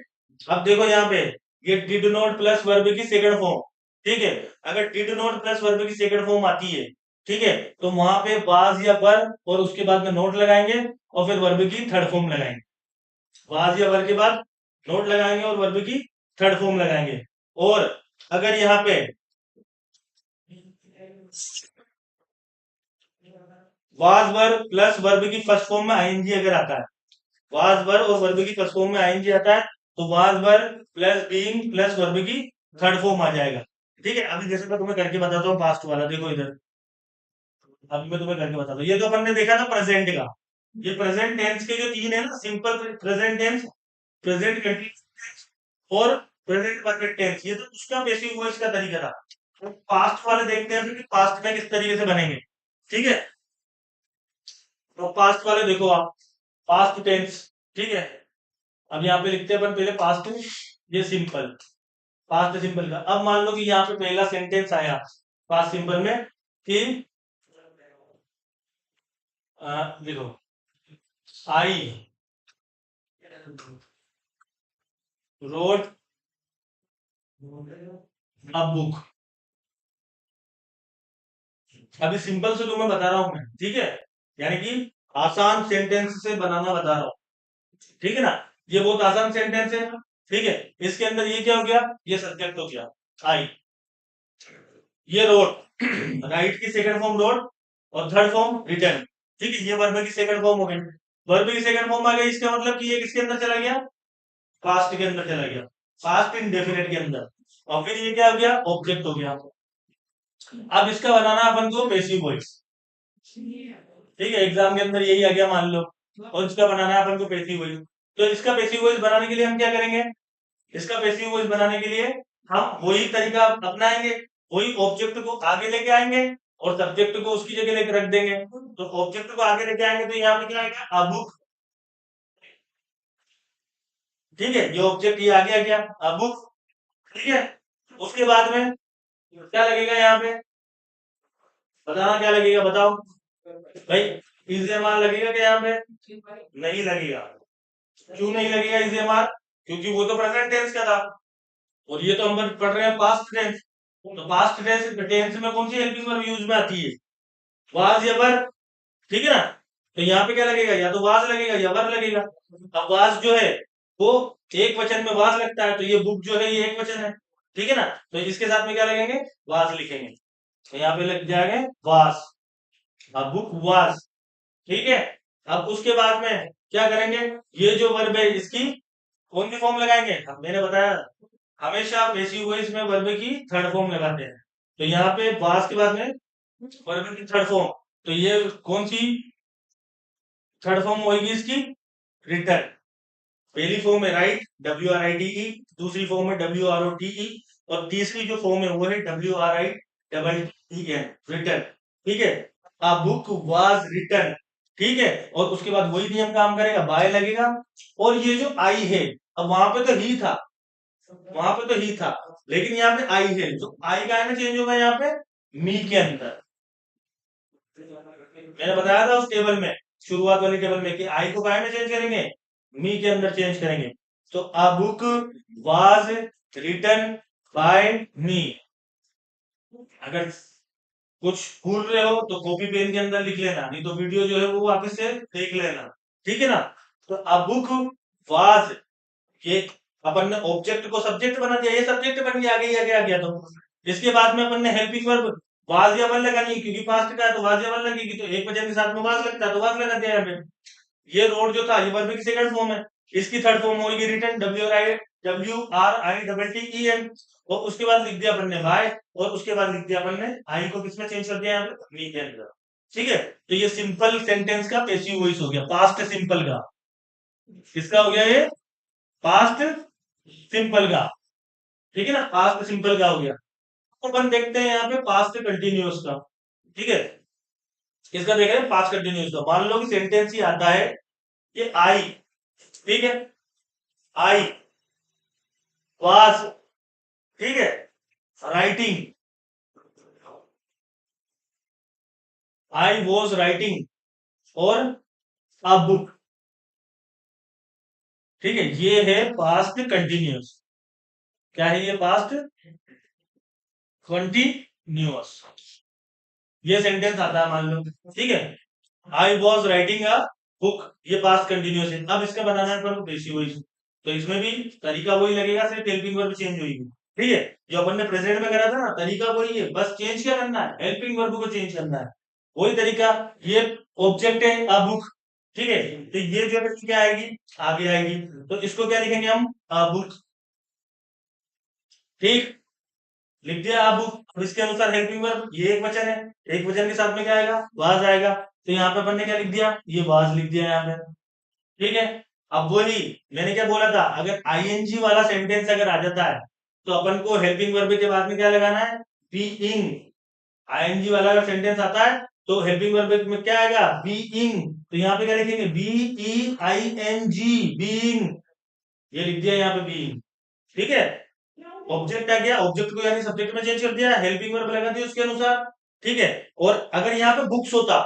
अब देखो यहाँ पे, ये डिड नॉट प्लस वर्ब की सेकंड फॉर्म, ठीक है, अगर डिड नॉट प्लस वर्ब की सेकंड फॉर्म आती है, ठीक है, तो वहां पे वाज या वर और उसके बाद में नोट लगाएंगे, और फिर वर्ब की थर्ड फॉर्म लगाएंगे, वाज या वर के बाद नोट लगाएंगे और वर्ब की थर्ड फॉर्म लगाएंगे। और अगर यहाँ पे वाज वर प्लस वर्ब की फर्स्ट फॉर्म में आईएनजी अगर आता है, वाज वर और वर्ब की फर्स्ट फॉर्म में आईएनजी आता है, तो was were plus being plus verb की थर्ड फॉर्म आ जाएगा, ठीक है। अभी जैसे मैं तुम्हें करके बताता हूँ पास्ट वाला, देखो इधर, अभी मैं तुम्हें करके बताता हूँ। ये तो अपन ने देखा था प्रेजेंट का, ये प्रेजेंट टेंस के जो तीन है ना, simple present tense, present continuous और प्रेजेंट परफेक्ट टेंस, ये तो उसका बेसिक वॉइस का तरीका था। तो पास्ट वाले देखते हैं फिर कि पास्ट में किस तरीके से बनेंगे, ठीक है। तो पास्ट वाले देखो आप, पास्ट टेंस, ठीक है, अब यहाँ पे लिखते हैं अपन पहले पास्ट, ये सिंपल, पास्ट सिंपल का। अब मान लो कि यहाँ पे पहला सेंटेंस आया पास्ट सिंपल में, कि देखो, आई रोड अ बुक, अभी सिंपल से तुम्हें बता रहा हूं मैं, ठीक है, यानी कि आसान सेंटेंस से बनाना बता रहा हूँ, ठीक है ना। ये बहुत आसान सेंटेंस है, ठीक है। इसके अंदर ये क्या हो गया, ये सब्जेक्ट हो गया आई, ये रोड राइट की सेकंड फॉर्म रोड, और थर्ड फॉर्म रिटर्न, ठीक है। ये वर्ब की सेकंड फॉर्म हो गई, वर्ब की सेकंड फॉर्म आ गई, इसका मतलब कि ये किसके अंदर चला गया, पास्ट के अंदर चला गया, पास्ट इंडेफिनिट के अंदर, और फिर ये क्या हो गया, ऑब्जेक्ट हो गया। अब इसका बनाना अपन को पैसिव वॉइस, ठीक है, एग्जाम के अंदर यही आ गया मान लो, और इसका बनाना है अपन को पैसिव वॉइस। तो इसका पैसिव वॉइस बनाने के लिए हम क्या करेंगे, इसका पैसिव वॉइस बनाने के लिए हम वही तरीका अपनाएंगे, वही ऑब्जेक्ट को आगे लेके आएंगे और सब्जेक्ट को उसकी जगह लेके रख देंगे। तो ऑब्जेक्ट को आगे लेके आएंगे तो यहाँ पे क्या आएगा, अ बुक, ठीक है, ये ऑब्जेक्ट ये आगे आ गया अ बुक, ठीक है। उसके बाद में क्या लगेगा यहाँ पे, बताना क्या लगेगा, बताओ भाई, इजेमार लगेगा क्या यहाँ पे, नहीं लगेगा। क्यों नहीं लगेगा इजेमार, क्योंकि वो तो प्रेजेंट टेंस का था, और ये तो हम पढ़ रहे हैं पास्ट टेंस। तो पास्ट टेंस में कौन सी हेल्पिंग वर्ब यूज में आती है, वाज या वर, ठीक है ना। तो यहाँ पे क्या लगेगा, या तो वाज लगेगा या वर लगेगा। अब वाज जो है वो एक वचन में वाज लगता है, तो ये बुक जो है ये एक वचन है, ठीक है ना। तो इसके साथ में क्या लगेंगे, वाज लिखेंगे, तो यहाँ पे लग जाएंगे वाज, अब बुक वाज, ठीक है। अब उसके बाद में क्या करेंगे, ये जो वर्ब है इसकी कौन सी फॉर्म लगाएंगे, मैंने बताया हमेशा पैसिव वॉइस में वर्ब की थर्ड फॉर्म लगाते हैं। तो यहाँ पे वाज के बाद में वर्ब की थर्ड फॉर्म, तो ये कौन सी थर्ड फॉर्म होगी इसकी, रिटर्न। पहली फॉर्म है write, W R I T E, दूसरी फॉर्म है W R O T E, और तीसरी जो फॉर्म है वो है W R I double E N, written, ठीक है। अ बुक वाज रिटर्न, ठीक है। और उसके बाद वही नियम काम करेगा, बाय लगेगा, और ये जो आई है, अब वहां पे तो ही था, वहां पे तो ही था, लेकिन यहाँ पे आई है, तो आई का है ना चेंज होगा यहाँ पे मी के अंदर। मैंने बताया था उस टेबल में, शुरुआत वाली टेबल में, कि आई को काय में चेंज करेंगे, मी के अंदर चेंज करेंगे। तो a book was written by me. अगर कुछ भूल रहे हो तो कॉपी पेन के अंदर लिख लेना, नहीं तो वीडियो जो है वो वापस से देख लेना, ठीक है ना। तो अ बुक वाज, ये अपन ने ऑब्जेक्ट को सब्जेक्ट बना दिया, ये सब्जेक्ट बन गया, आगे ही आगे आ गया। तो इसके बाद में अपन ने हेल्पिंग वर्ब वाज या वन लगानी है, क्योंकि पास्ट का है तो वाज या वन लगेगी, तो एक वचन के साथ में वाज लगता है तो वाज लगा दिया यहाँ पे। ये रोड जो था ये वर्ब की सेकंड फॉर्म है, इसकी थर्ड फॉर्म होगी written, W R I double T E N, और उसके बाद लिख दिया अपन ने बाय, और उसके बाद लिख दिया अपन ने आई को किसमें चेंज कर दिया, यहाँ पे मी के अंदर, ठीक है। तो ये सिंपल सेंटेंस का पैसिव वॉइस हो गया, पास्ट सिंपल का, किसका हो गया ये, पास्ट सिंपल का, ठीक है ना, पास्ट सिंपल का हो गया। तो अपन देखते हैं यहाँ पे पास्ट कंटिन्यूअस का, ठीक है। किसका देख रहे हैं, पास्ट कंटिन्यूअस का। मान लो कि सेंटेंस ही आता है कि आई, ठीक है, आई वाज, ठीक है, राइटिंग, आई वॉज राइटिंग, और अ बुक, ठीक है। ये है पास्ट कंटिन्यूअस, क्या है ये, पास्ट कंटिन्यूअस, ये सेंटेंस आता है मान लो, ठीक है। I was writing a book, ये पास्ट कंटिन्यूअस है। अब इसका बनाना है अपन पैसिव वॉइस, तो इसमें भी तरीका वही लगेगा, सिर्फ हेल्पिंग वर्ब चेंज होगी, ठीक है। जो अपन ने प्रेजेंट में करा था ना, तरीका वही है, बस चेंज क्या करना है, हेल्पिंग वर्ब को चेंज करना है, वही तरीका। ये ऑब्जेक्ट है अ बुक, ठीक है, तो ये जो है क्या आएगी, आगे आएगी, तो इसको क्या लिखेंगे हम, अ बुक, ठीक, लिख दिया अब। अब इसके अनुसार हेल्पिंग वर्ब ये एक वचन है, एक वचन के साथ में क्या आएगा, वाज आएगा, तो यहाँ पे अपन ने क्या लिख दिया, ये वाज लिख दिया यहाँ पे, ठीक है। अब वही मैंने क्या बोला था, अगर आईएनजी वाला सेंटेंस अगर आ जाता है तो अपन को हेल्पिंग वर्ब के बाद में क्या लगाना है, बीइंग। आईएनजी वाला अगर सेंटेंस आता है तो हेल्पिंग वर्ब में क्या आएगा, बीइंग, तो यहाँ पे क्या लिखेंगे, BEING, बीइंग, ये लिख दिया यहाँ पे बीइंग, ठीक है। ऑब्जेक्ट आ गया, ऑब्जेक्ट को यानी सब्जेक्ट में चेंज कर दिया, हेल्पिंग वर्ब लगा दिया उसके अनुसार, ठीक है। और अगर यहाँ पे बुक्स होता,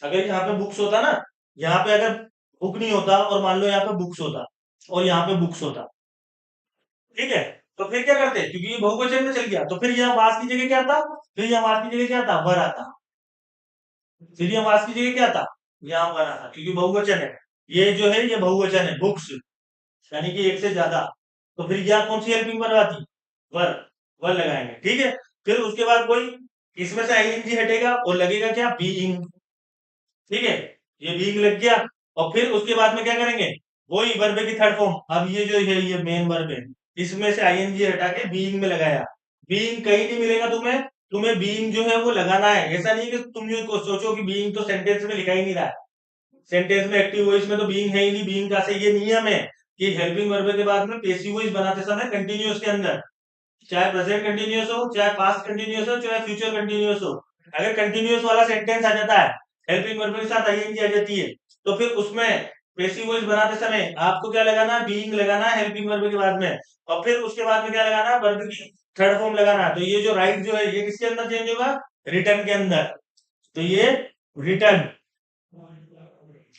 अगर यहाँ पे बुक्स होता ना, यहाँ पे अगर बुक नहीं होता और मान लो यहाँ पे बुक्स होता और यहाँ पे बुक्स होता, ठीक है, तो फिर क्या करते, क्योंकि ये बहुवचन में चल गया, तो फिर यहाँ वास की जगह क्या था, फिर यहाँ वास की जगह क्या था, वर आता, फिर यहाँ वास की जगह क्या था, यहाँ बना था क्योंकि बहुवचन है। ये जो है ये बहुवचन है बुक्स, यानी कि एक से ज्यादा। तो फिर यहाँ कौन सी हेल्पिंग वर्ब आती, वर, वर लगाएंगे। ठीक है, फिर उसके बाद कोई इसमें से आईएनजी हटेगा और लगेगा क्या, बीइंग। ठीक है, ये बीइंग लग गया। और फिर उसके बाद में क्या करेंगे, वही वर्ब की थर्ड फॉर्म। अब ये जो है ये मेन वर्ब है, इसमें से आईएनजी हटा के बीइंग में लगाया। बीइंग कहीं नहीं मिलेगा तुम्हें, तुम्हें बीइंग जो है वो लगाना है। ऐसा नहीं है कि तुम जो सोचो कि बीइंग तो सेंटेंस में लिखा ही नहीं रहा है। सेंटेंस में एक्टिव वॉइस में तो बीइंग है ही नहीं। बीइंग का से ये नियम है कि हेल्पिंग वर्ब के बाद में पेसिव वॉइस बनाते समय कंटिन्यूअस के अंदर, चाहे प्रेजेंट कंटिन्यूअस हो, चाहे पास्ट कंटिन्यूअस हो, चाहे फ्यूचर कंटिन्यूअस हो, अगर कंटिन्यूअस वाला सेंटेंस आ जाता है, हेल्पिंग वर्ब के साथ आईएनजी आ जाती है, तो फिर उसमें पेसिव वॉइस बनाते समय आपको क्या लगाना है, बीइंग लगाना है हेल्पिंग वर्ब के बाद में। और फिर उसके बाद में क्या लगाना है, वर्ब की थर्ड फॉर्म लगाना है। तो ये जो राइट जो है ये किसके अंदर चेंज होगा, रिटर्न के अंदर। तो ये रिटर्न।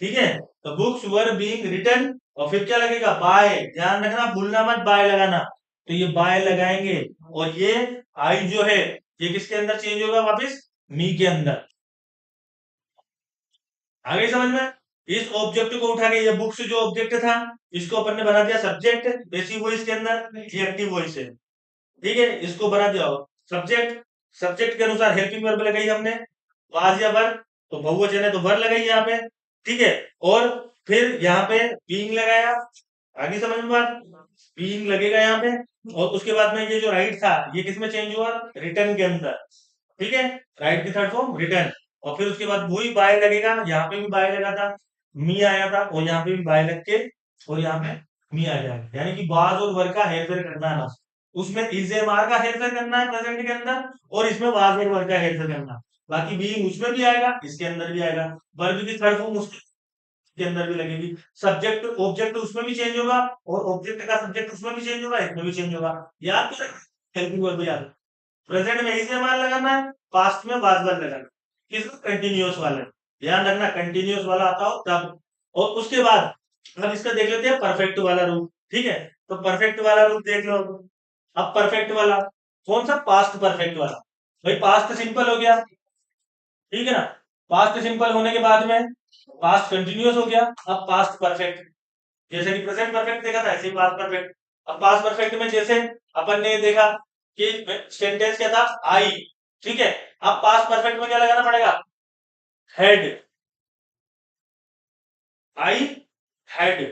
ठीक है, तो बुक्स वर बीइंग रिटर्न। और फिर क्या लगेगा, बाय। ध्यान रखना, भूलना मत बाय लगाना। तो ये बाय लगाएंगे। और ये आई जो है ये किसके अंदर चेंज होगा, वापस मी के अंदर। आगे समझ में। इस ऑब्जेक्ट को उठा के, ये बुक्स जो ऑब्जेक्ट था इसको अपन ने बना दिया सब्जेक्ट पैसिव वॉइस के अंदर, ये एक्टिव वॉइस है। ठीक है, इसको बना दिया सब्जेक्ट। सब्जेक्ट के अनुसार हेल्पिंग वर्ब लगाई हमने, वाज या वर, तो बहुवचन है तो वर लगाई यहाँ पे। ठीक है, और फिर यहाँ पे बीइंग लगाया। आगे समझ में बात, बीइंग लगेगा यहाँ पे। और उसके बाद में ये जो राइट था ये किसमें चेंज हुआ, रिटर्न के अंदर। ठीक है, राइट की थर्ड फॉर्म रिटर्न। और फिर उसके बाद वही बाय लगेगा, यहाँ पे भी बाय लगा था, मी आया था, और यहाँ पे भी बाय लग के और यहाँ पे मी आ जाएगा। यानी कि बाज और वर का हेर फेर करना है बस। उसमें इज एम आर का हेर फेर करना है प्रेजेंट के अंदर, और इसमें वाज और वर का हेर फेर करना है। बाकी बीइंग उसमें भी आएगा, इसके अंदर भी आएगा। वर्ब की थर्ड फॉर्म उसके अंदर भी लगेगी। सब्जेक्ट ऑब्जेक्ट उसमें भी चेंज होगा, और ऑब्जेक्ट का सब्जेक्ट उसमें भी चेंज होगा, इसमें भी चेंज होगा। याद तो हेल्पिंग वर्ब याद। प्रेजेंट में इज एम आर लगाना है, पास्ट में वाज वर लगाना है। किस कंटिन्यूअस वाले, ध्यान रखना कंटिन्यूअस वाला आता हो तब। और उसके बाद हम इसका देख लेते हैं परफेक्ट वाला रूप। ठीक है, तो परफेक्ट वाला रूप देख लो। अब परफेक्ट वाला कौन सा, पास्ट परफेक्ट वाला। भाई पास्ट सिंपल हो गया, ठीक है ना। पास्ट सिंपल होने के बाद में पास्ट कंटिन्यूअस हो गया। अब पास्ट परफेक्ट, जैसे कि प्रेजेंट परफेक्ट देखा था ऐसे ही पास्ट परफेक्ट। अब पास्ट परफेक्ट में जैसे अपन ने देखा कि सेंटेंस क्या था, आई। ठीक है, अब पास्ट परफेक्ट में क्या लगाना पड़ेगा, हेड। I had.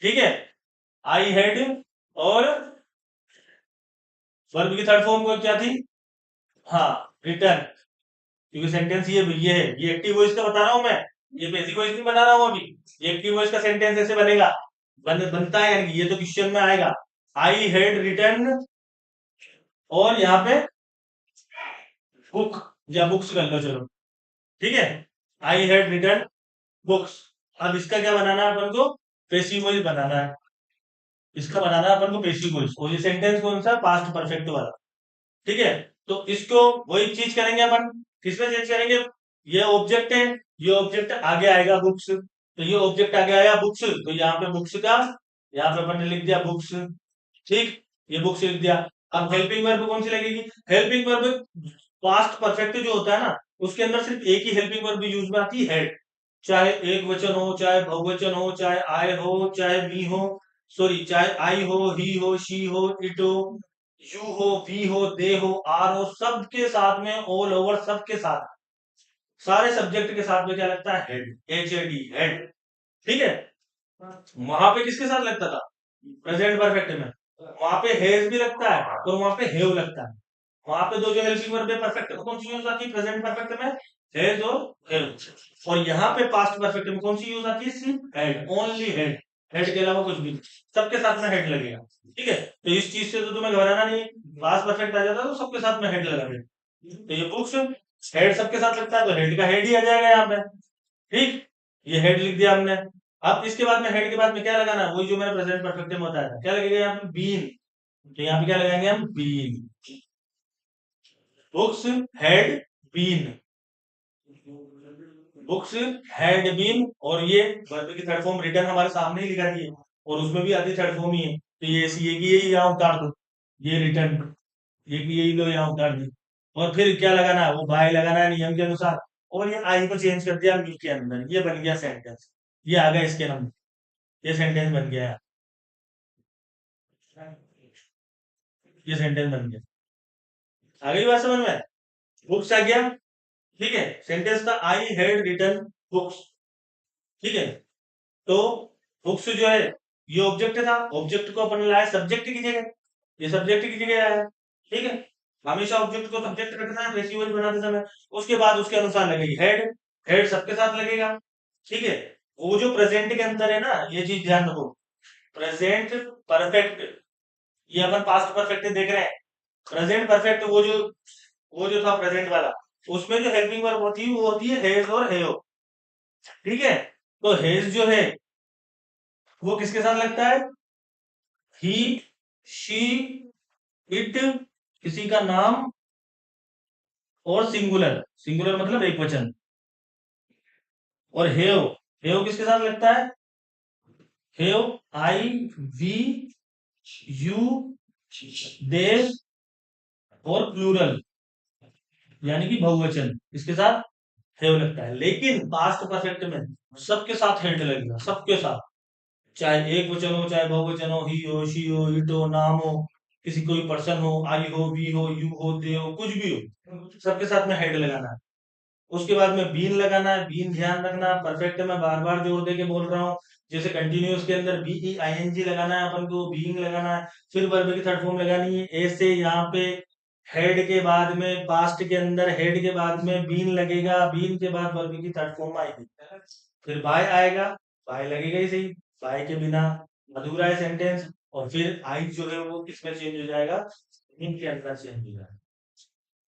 ठीक है, आई हैड। और वर्ब की थर्ड फॉर्म को क्या थी, हाँ, रिटर्न। क्योंकि सेंटेंस ये है, ये एक्टिव वॉइस का बता रहा हूं मैं, ये पैसिव वॉइस नहीं बना रहा हूं अभी। ये एक्टिव वॉइस का सेंटेंस ऐसे बनेगा, बनता है, यानी कि ये तो क्वेश्चन में आएगा। आई हैड रिटर्न, और यहाँ पे बुक या बुक्स कर लो चलो। ठीक है, आई हैड रिटर्न बुक्स। अब इसका क्या बनाना है अपन को, पैसिव वॉइस बनाना है। इसका बनाना है अपन को पैसिव वॉइस, और ये सेंटेंस कौन सा, पास्ट परफेक्ट वाला। ठीक है, तो इसको वही चीज करेंगे अपन, किसमें चेंज करेंगे, ये ऑब्जेक्ट है, ये ऑब्जेक्ट आगे आएगा बुक्स, तो ये ऑब्जेक्ट आगे आया बुक्स, तो यहाँ पे बुक्स का, यहाँ पे अपन ने लिख दिया बुक्स। ठीक, ये बुक्स लिख दिया। अब हेल्पिंग वर्ब कौन सी लगेगी, हेल्पिंग वर्ब पास्ट परफेक्ट जो होता है ना, उसके अंदर सिर्फ एक ही हेल्पिंग वर्ब यूज में आती है, हेड। चाहे एक वचन हो, चाहे बहुवचन हो, चाहे आय हो, चाहे मी हो, सॉरी, चाहे आई हो, ही हो, शी हो, इट हो, यू हो, वी हो, दे हो, आर हो, सबके साथ में, ऑल ओवर सबके साथ, सारे सब्जेक्ट के साथ में क्या लगता है, head, H A D, head. ठीक है, वहां पे किसके साथ लगता था, प्रेजेंट परफेक्ट में, वहां पे हैज भी लगता है और वहां पे हैव लगता है। वहां पे दो जो हेल्पिंग वर्ब है परफेक्ट में कौन सी यूज आती है, प्रेजेंट परफेक्ट में हैज और हैव। और यहाँ पे पास्ट परफेक्ट में कौन सी यूज आती है, सिर्फ हेड, ओनली हेड। हेड के अलावा कुछ भी नहीं, सबके साथ में हेड लगेगा। ठीक है, तो इस चीज से तो तुम्हें घबराना नहीं, पास्ट परफेक्ट आ जाता है तो सबके साथ में हेड लगा देगा। तो ये बुक्स हेड सबके साथ लगता है, तो हेड का हेड ही आ जाएगा यहाँ पे। ठीक, ये हेड लिख दिया हमने। अब इसके बाद में हेड के बाद में क्या लगाना है, वही जो मैंने प्रेजेंट परफेक्ट में बताया था, क्या लगेगा यहाँ पे, बीन। तो यहाँ पे क्या लगाएंगे हम, been. Books had been, books had been. और ये वर्ब की थर्ड फॉर्म रिटर्न हमारे सामने ही लिखा दी है, और उसमें भी आधी थर्ड फॉर्म ही है, तो ये ऐसी ये की यही यहाँ उतार दो, ये रिटर्न, ये की यही लो यहाँ उतार दी। और फिर क्या लगाना है, वो बाय लगाना है नियम के अनुसार। और ये आई को चेंज कर दिया बी के अंदर, ये बन गया सेंटेंस। ये आ गया इसके नंबर, ये सेंटेंस बन गया है, ये सेंटेंस बन गया। आ गई बात समझ में? बुक्स आ गया, ठीक है। सेंटेंस था आई हैड रिटन बुक्स, ठीक है। तो बुक्स जो है ये ऑब्जेक्ट था, ऑब्जेक्ट को अपन लाया सब्जेक्ट की जगह, ये सब्जेक्ट की जगह आया, ठीक है। हमेशा ऑब्जेक्ट को सब्जेक्ट रखना है पैसिव वॉइस बनाते समय। उसके बाद उसके अनुसार लगेगी हेड, हेड सबके साथ लगेगा, ठीक है। वो जो प्रेजेंट के अंदर है ना, ये चीज ध्यान रखो, प्रेजेंट परफेक्ट, ये अपन पास्ट परफेक्ट देख रहे हैं। प्रेजेंट परफेक्ट वो जो था प्रेजेंट वाला, उसमें जो हेल्पिंग वर्ब होती है वो होती है हैज और हैव, ठीक है। तो हैज जो है वो किसके साथ लगता है? ही, शी, इट, किसी का नाम, और सिंगुलर, सिंगुलर मतलब एक वचन। और हेव, हेव किसके साथ लगता है? हेव आई, वी, यू, दे, और प्लूरल यानी कि बहुवचन, इसके साथ हेव लगता है। लेकिन पास्ट परफेक्ट में सबके साथ हेड लगेगा, सबके साथ, चाहे एक वचन हो चाहे बहुवचन हो, ही हो, शी हो, इट हो, नाम हो, किसी कोई पर्सन हो, आई हो, वी हो, यू हो, दे हो, कुछ भी हो, सबके साथ में हेड लगाना है। उसके बाद में बीन लगाना है, बीन ध्यान रखना परफेक्ट में बार बार जोर दे के बोल रहा हूँ। जैसे कंटिन्यूअस के अंदर बीई आईएनजी लगाना है अपन को, बीइंग लगाना है, फिर वर्ब की थर्ड फॉर्म लगानी है। ऐसे यहाँ पे हेड के बाद में, पास्ट के अंदर हेड के बाद में बीन लगेगा, बीन के बाद वर्ब की थर्ड फॉर्म आएगी, फिर बाय आएगा, बाय लगेगा ही सही, बाय के बिना अधूरा है सेंटेंस। और फिर आई जो है वो किसमें चेंज हो जाएगा? इनके अंदर चेंज हो जाएगा,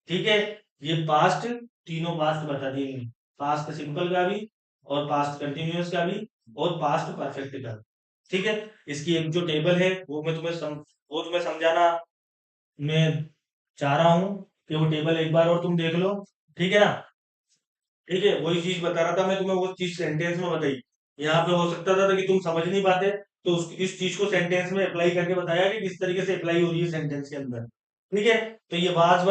ठीक है। ये पास्ट, तीनों पास्ट बता दिए मैंने, पास्ट सिंपल का भी, और पास्ट कंटिन्यूअस का भी, और पास्ट परफेक्ट का भी, ठीक है। इसकी एक जो टेबल है वो तुम्हें समझाना मैं चाह रहा हूँ, कि वो टेबल एक बार और तुम देख लो, ठीक है ना। ठीक है, वही चीज बता रहा था मैं तुम्हें, वो चीज सेंटेंस में बताई। यहाँ पे हो सकता था कि तुम समझ नहीं पाते, तो इस चीज को सेंटेंस में अप्लाई करके बताया कि किस तरीके से अप्लाई हो रही है सेंटेंस के अंदर, ठीक है। तो ये वाज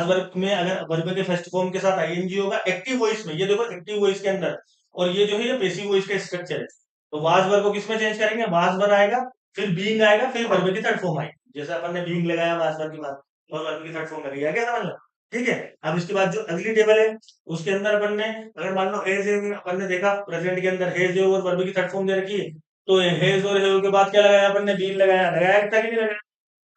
वर्ब में अगर वर्ब के फर्स्ट फॉर्म के साथ आईएनजी होगा एक्टिव वॉइस में, ये देखो एक्टिव वॉइस के अंदर, और ये जो है ये पैसिव वॉइस का स्ट्रक्चर है। तो वाज वर्ब को किसमें चेंज करेंगे? वाज वर्ब आएगा, फिर बीइंग आएगा, फिर वर्ब की थर्ड फॉर्म आएगी, जैसे अपन ने बीइंग लगाया वाज वर्ब के बाद, और वर्ब की थर्ड फॉर्म लगेगा, क्या समझ लो, ठीक है। अब इसके बाद जो अगली टेबल है उसके अंदर अपन ने, अगर मान लो हेज है, अपन ने देखा प्रेजेंट के अंदर हेज है और वर्ब की थर्ड फॉर्म दे रखी है, तो हेज और हेज के बाद क्या लगाया अपन ने? बीन लगाया, लगाया था कि नहीं लगाया?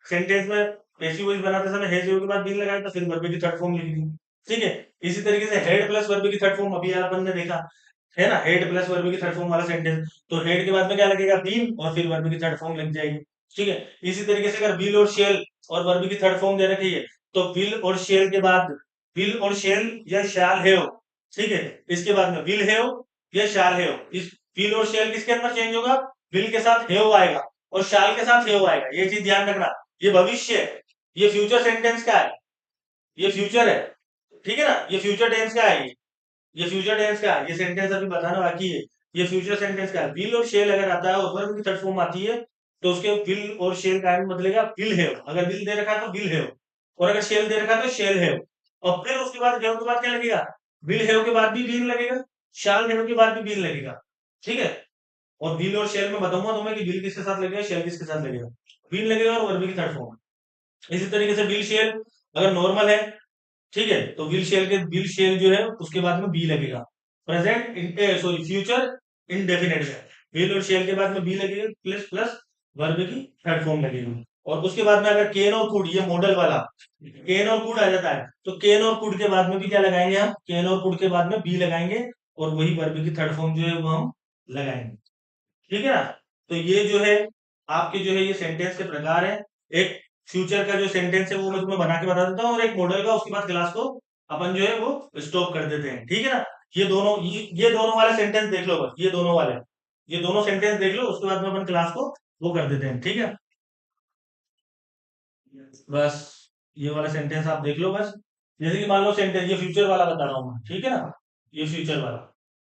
सेंटेंस में पैसिव वॉइस बनाते समय हेज के बाद बीन लगाया था, फिर वर्ब की थर्ड फॉर्म लिख दी, ठीक है। इसी तरीके से हेड प्लस वर्ब की थर्ड फॉर्म अभी अपन ने देखा है ना, हेड प्लस वर्ब की थर्ड फॉर्म वाला सेंटेंस, तो हेड के बाद में क्या लगेगा? बीन, और फिर वर्ब की थर्ड फॉर्म लग जाएगी, ठीक है। इसी तरीके से अगर विल और शेल और वर्ब की थर्ड फॉर्म दे रखी है, तो विल और शेल के बाद, विल और शेल या शैल हैव, ठीक है, इसके बाद में विल हैव या शैल हैव, इस विल और शेल किसके अंदर चेंज होगा? विल के साथ हैव आएगा और शैल के साथ हैव आएगा, ये चीज ध्यान रखना। ये भविष्य है, ये फ्यूचर सेंटेंस का है, ये फ्यूचर है, ठीक है ना, ये फ्यूचर टेंस का है, ये फ्यूचर टेंस का है, ये सेंटेंस अभी बताना बाकी है। ये फ्यूचर सेंटेंस का है। विल और शेल अगर आता है और वर्ब की थर्ड फॉर्म आती है, तो उसके विल और शेल का एंड बदलेगा विल हैव, अगर विल दे रखा है तो विल हैव, और अगर शेल दे रखा है तो शेल हैव। और फिर उसके बाद हैव के बाद क्या लगेगा? विल हैव के बाद भी बीन लगेगा, शैल हैव के बाद भी बीन लगेगा, ठीक है। और विल और शेल में बताऊंगा तुम्हें कि विल किसके साथ लगेगा, शेल किसके साथ लगेगा। विल लगेगा और वर्ब की थर्ड फॉर्म। इसी तरीके से विल शेल अगर नॉर्मल है, ठीक है, तो विल शेल जो है उसके बाद में बी लगेगा, प्रेजेंट सॉरी फ्यूचर इंडेफिनेट में विल और शेल के बाद में बी लगेगा, प्लस प्लस वर्ब की थर्ड फॉर्म लगेगी। और उसके बाद में अगर केन और कुड, ये मॉडल वाला केन और कुड आ जाता है, तो केन और कुड के बाद में भी क्या लगाएंगे हम? केन और कुड के बाद में बी लगाएंगे, और वही वर्ब की थर्ड फॉर्म जो है वो हम लगाएंगे, ठीक है ना। तो ये जो है आपके जो है ये सेंटेंस के प्रकार है। एक फ्यूचर का जो सेंटेंस है वो मैं तुम्हें बना के बता देता हूँ, और एक मॉडल का, उसके बाद क्लास को अपन जो है वो स्टॉप कर देते हैं, ठीक है ना। ये दोनों वाले सेंटेंस देख लो बस, ये दोनों वाले, ये दोनों सेंटेंस देख लो, उसके बाद में अपन क्लास को वो कर देते हैं, ठीक है। बस ये वाला सेंटेंस आप देख लो बस। जैसे कि मान लो सेंटेंस, ये फ्यूचर वाला बता रहा हूँ मैं, ठीक है ना, ये फ्यूचर वाला,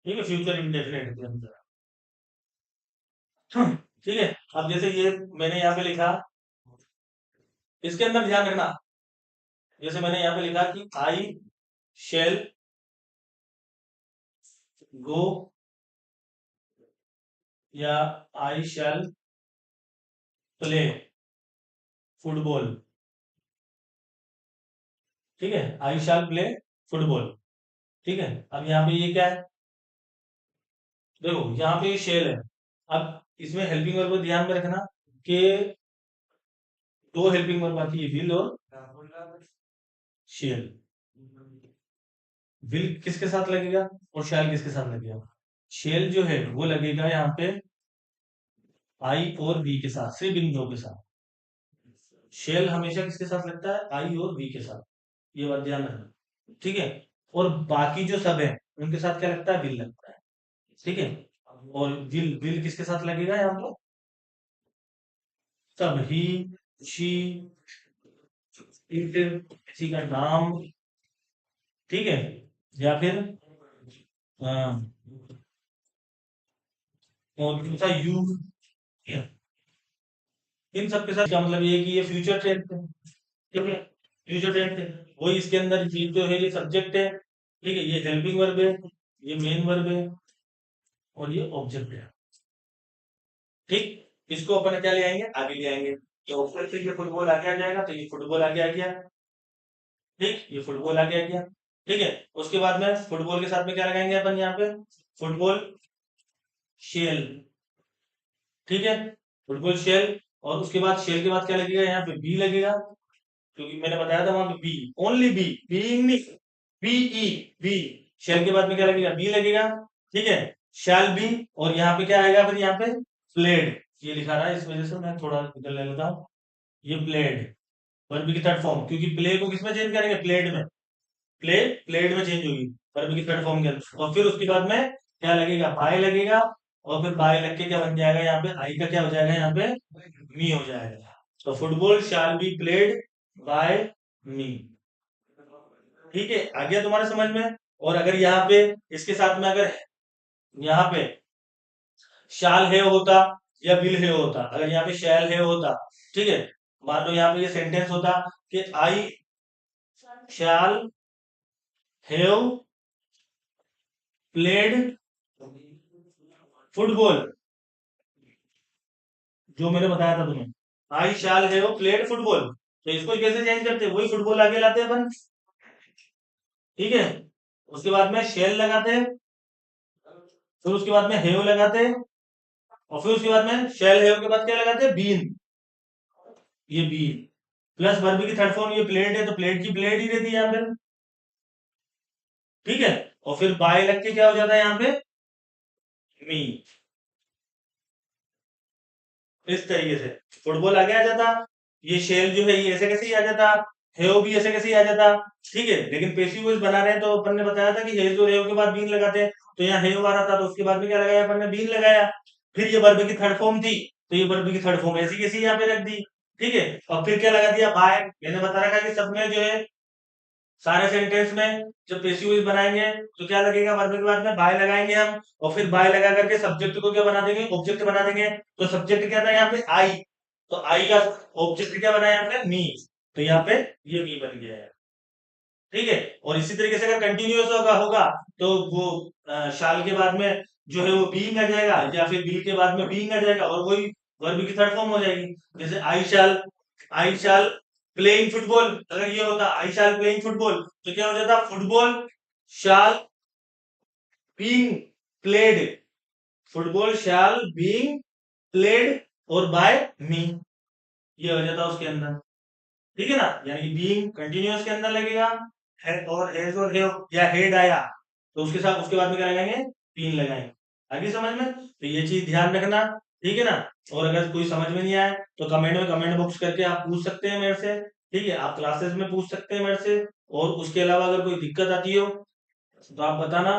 ठीक है, फ्यूचर इंडेफिनिट के अंदर, ठीक है। अब जैसे ये मैंने यहाँ पे लिखा, इसके अंदर ध्यान रखना, जैसे मैंने यहाँ पे लिखा कि आई शेल गो या आई शैल प्ले फुटबॉल। ठीक है, आई शैल प्ले फुटबॉल। ठीक है, अब यहाँ पे ये क्या है, देखो यहाँ पे ये शेल है। अब इसमें हेल्पिंग वर्ब को ध्यान में रखना कि दो हेल्पिंग वर्ब आती है, विल और शेल। विल किसके साथ लगेगा और शैल किसके साथ लगेगा? शेल जो है वो लगेगा यहाँ पे आई और वी के साथ, सिर्फ इन दो के साथ। शेल हमेशा किसके साथ लगता है? आई और वी के साथ, ये बात ध्यान रखना। ठीक है, और बाकी जो सब है उनके साथ क्या लगता है? विल लगता है। ठीक है, और विल विल किसके साथ लगेगा यहाँ पे? सब, ही, शी, इट, किसी का नाम। ठीक है, या फिर हाँ, और कौन सा यू, इन सब के साथ का मतलब ये है कि ये फ्यूचर टेंस है। ठीक है, फ्यूचर टेंस है, वही इसके अंदर ये जो है ये सब्जेक्ट है। ठीक है, ये हेल्पिंग वर्ब है, ये मेन वर्ब है, और ये ऑब्जेक्ट है। ठीक, इसको अपन क्या ले आएंगे? आगे ले आएंगे। तो ऊपर से ये फुटबॉल आगे आ जाएगा, तो ये फुटबॉल आगे आ गया। ठीक, ये फुटबॉल आगे आ गया। ठीक है, उसके बाद में फुटबॉल के साथ में क्या लगाएंगे अपन यहाँ पे? Football shall. ठीक है, फुटबॉल शेल, और उसके बाद शेल के बाद क्या लगेगा? यहाँ पे बी लगेगा, क्योंकि मैंने बताया था वहां पे बी, ओनली बी, बीइंग नहीं, बीई, बी। शेल के बाद में क्या लगेगा? बी लगेगा। ठीक है, शैल बी, और यहाँ पे क्या आएगा? फिर यहाँ पे प्लेड, ये लिखा रहा है इस वजह से मैं थोड़ा इधर ले लेता हूँ। ये प्लेड, वर्ब की थर्ड फॉर्म, क्योंकि प्ले को किसमें चेंज करेंगे? प्लेड में। प्ले प्लेड में चेंज होगी वर्ब की थर्ड फॉर्म के अंदर, और फिर उसके बाद में क्या लगेगा? बाय लगेगा, और फिर बाय लग के क्या बन जाएगा? यहाँ पे आई का क्या हो जाएगा? यहाँ पे मी हो जाएगा। तो football shall be played by me. ठीक है, आ गया तुम्हारे समझ में? और अगर यहाँ पे इसके साथ में अगर यहाँ पे शाल है होता या विल है होता, अगर यहाँ पे शैल है होता, ठीक है, मान लो यहाँ पे ये सेंटेंस होता कि आई शैल हैव प्लेड फुटबॉल, जो मैंने बताया था तुम्हें, आई शैल हैव प्लेड फुटबॉल, तो इसको कैसे चेंज करते? वही फुटबॉल आगे लाते हैं अपन। ठीक है, उसके बाद में शेल लगाते हैं, फिर उसके बाद में हैव लगाते हैं, और फिर उसके बाद में शेल हैव के बाद क्या लगाते हैं? बीन, ये बीन, प्लस वर्ब की थर्ड फॉर्म ये प्लेट है, तो प्लेट की प्लेट ही रहती है यहाँ पे। ठीक है, और फिर बाय लग के क्या हो जाता है यहाँ पे? मी। इस तरीके से फुटबॉल आगे आ जाता। ये शेल जो है ये ऐसे कैसे ही आ जाता, हेव भी ऐसे कैसे ही आ जाता। ठीक है, लेकिन पेसिव वॉइस बना रहे हैं तो अपन ने बताया था कि हेज और हेव के बाद बीन लगाते हैं, तो यहाँ हेव आ रहा था, तो उसके बाद में क्या लगाया अपन ने? बीन लगाया। फिर ये वर्ब की थर्ड फॉर्म थी, तो ये वर्ब की थर्ड फॉर्म ऐसी कैसी यहाँ पे रख दी। ठीक है, और फिर क्या लगा दिया? बाय। मैंने बता रखा कि सब में जो है सारे सेंटेंस में जब पेसिव वॉइस बनाएंगे तो क्या लगेगा? वर्ब के बाद में बाय लगाएंगे हम, और फिर बाय लगा करके सब्जेक्ट को क्या बना देंगे? ऑब्जेक्ट बना देंगे। तो सब्जेक्ट क्या था यहाँ पे? आई, तो आई का ऑब्जेक्ट क्या बनाया हमने? मी, तो यहाँ पे ये मी बन गया है। ठीक है, और इसी तरीके से अगर कंटिन्यूअस होगा होगा तो वो शाल के बाद में जो है वो बीइंग आ जाएगा, या फिर बी के बाद में बीइंग आ जाएगा, और वही वर्ब की थर्ड फॉर्म हो जाएगी। जैसे आई शाल प्लेइंग फुटबॉल, अगर ये होता आई शाल प्लेइंग फुटबॉल, तो क्या हो जाता? फुटबॉल शाल बीइंग प्लेड, फुटबॉल शाल बीइंग प्लेड और बाय मी, ये हो जाता उसके अंदर। ठीक है ना, यानी कि बीइंग कंटिन्यूअस के अंदर लगेगा, है और हैज और हैव या हेड आया तो उसके साथ उसके बाद में क्या लगाएंगे? बीन लगाएंगे। आगे समझ में? तो ये चीज ध्यान रखना। ठीक है ना, और अगर कोई समझ में नहीं आया तो कमेंट बॉक्स करके आप पूछ सकते हैं मेरे से। ठीक है, आप क्लासेस में पूछ सकते हैं मेरे से, और उसके अलावा अगर कोई दिक्कत आती हो तो आप बताना।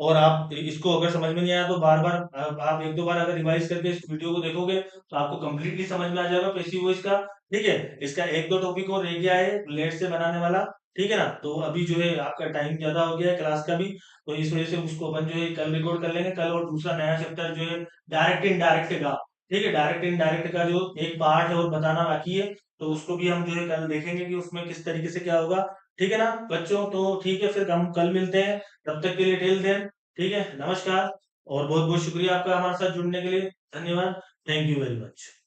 और आप इसको अगर समझ में नहीं आया तो बार बार आप एक दो बार अगर रिवाइज करके इस वीडियो को देखोगे तो आपको कंप्लीटली समझ में आ जाएगा पैसिव वॉइस का। ठीक है, इसका एक दो टॉपिक और रह गया है लेट से बनाने वाला। ठीक है ना, तो अभी जो है आपका टाइम ज्यादा हो गया है क्लास का भी, तो इस वजह से उसको अपन जो है कल रिकॉर्ड कर लेंगे कल, और दूसरा नया चैप्टर जो है डायरेक्ट इनडायरेक्ट का। ठीक है, डायरेक्ट इनडायरेक्ट का जो एक पार्ट है और बताना बाकी है, तो उसको भी हम जो है कल देखेंगे कि उसमें किस तरीके से क्या होगा। ठीक है ना बच्चों, तो ठीक है फिर हम कल मिलते हैं, तब तक के लिए टिल देन ठीक है, नमस्कार और बहुत बहुत शुक्रिया आपका हमारे साथ जुड़ने के लिए। धन्यवाद। Thank you very much.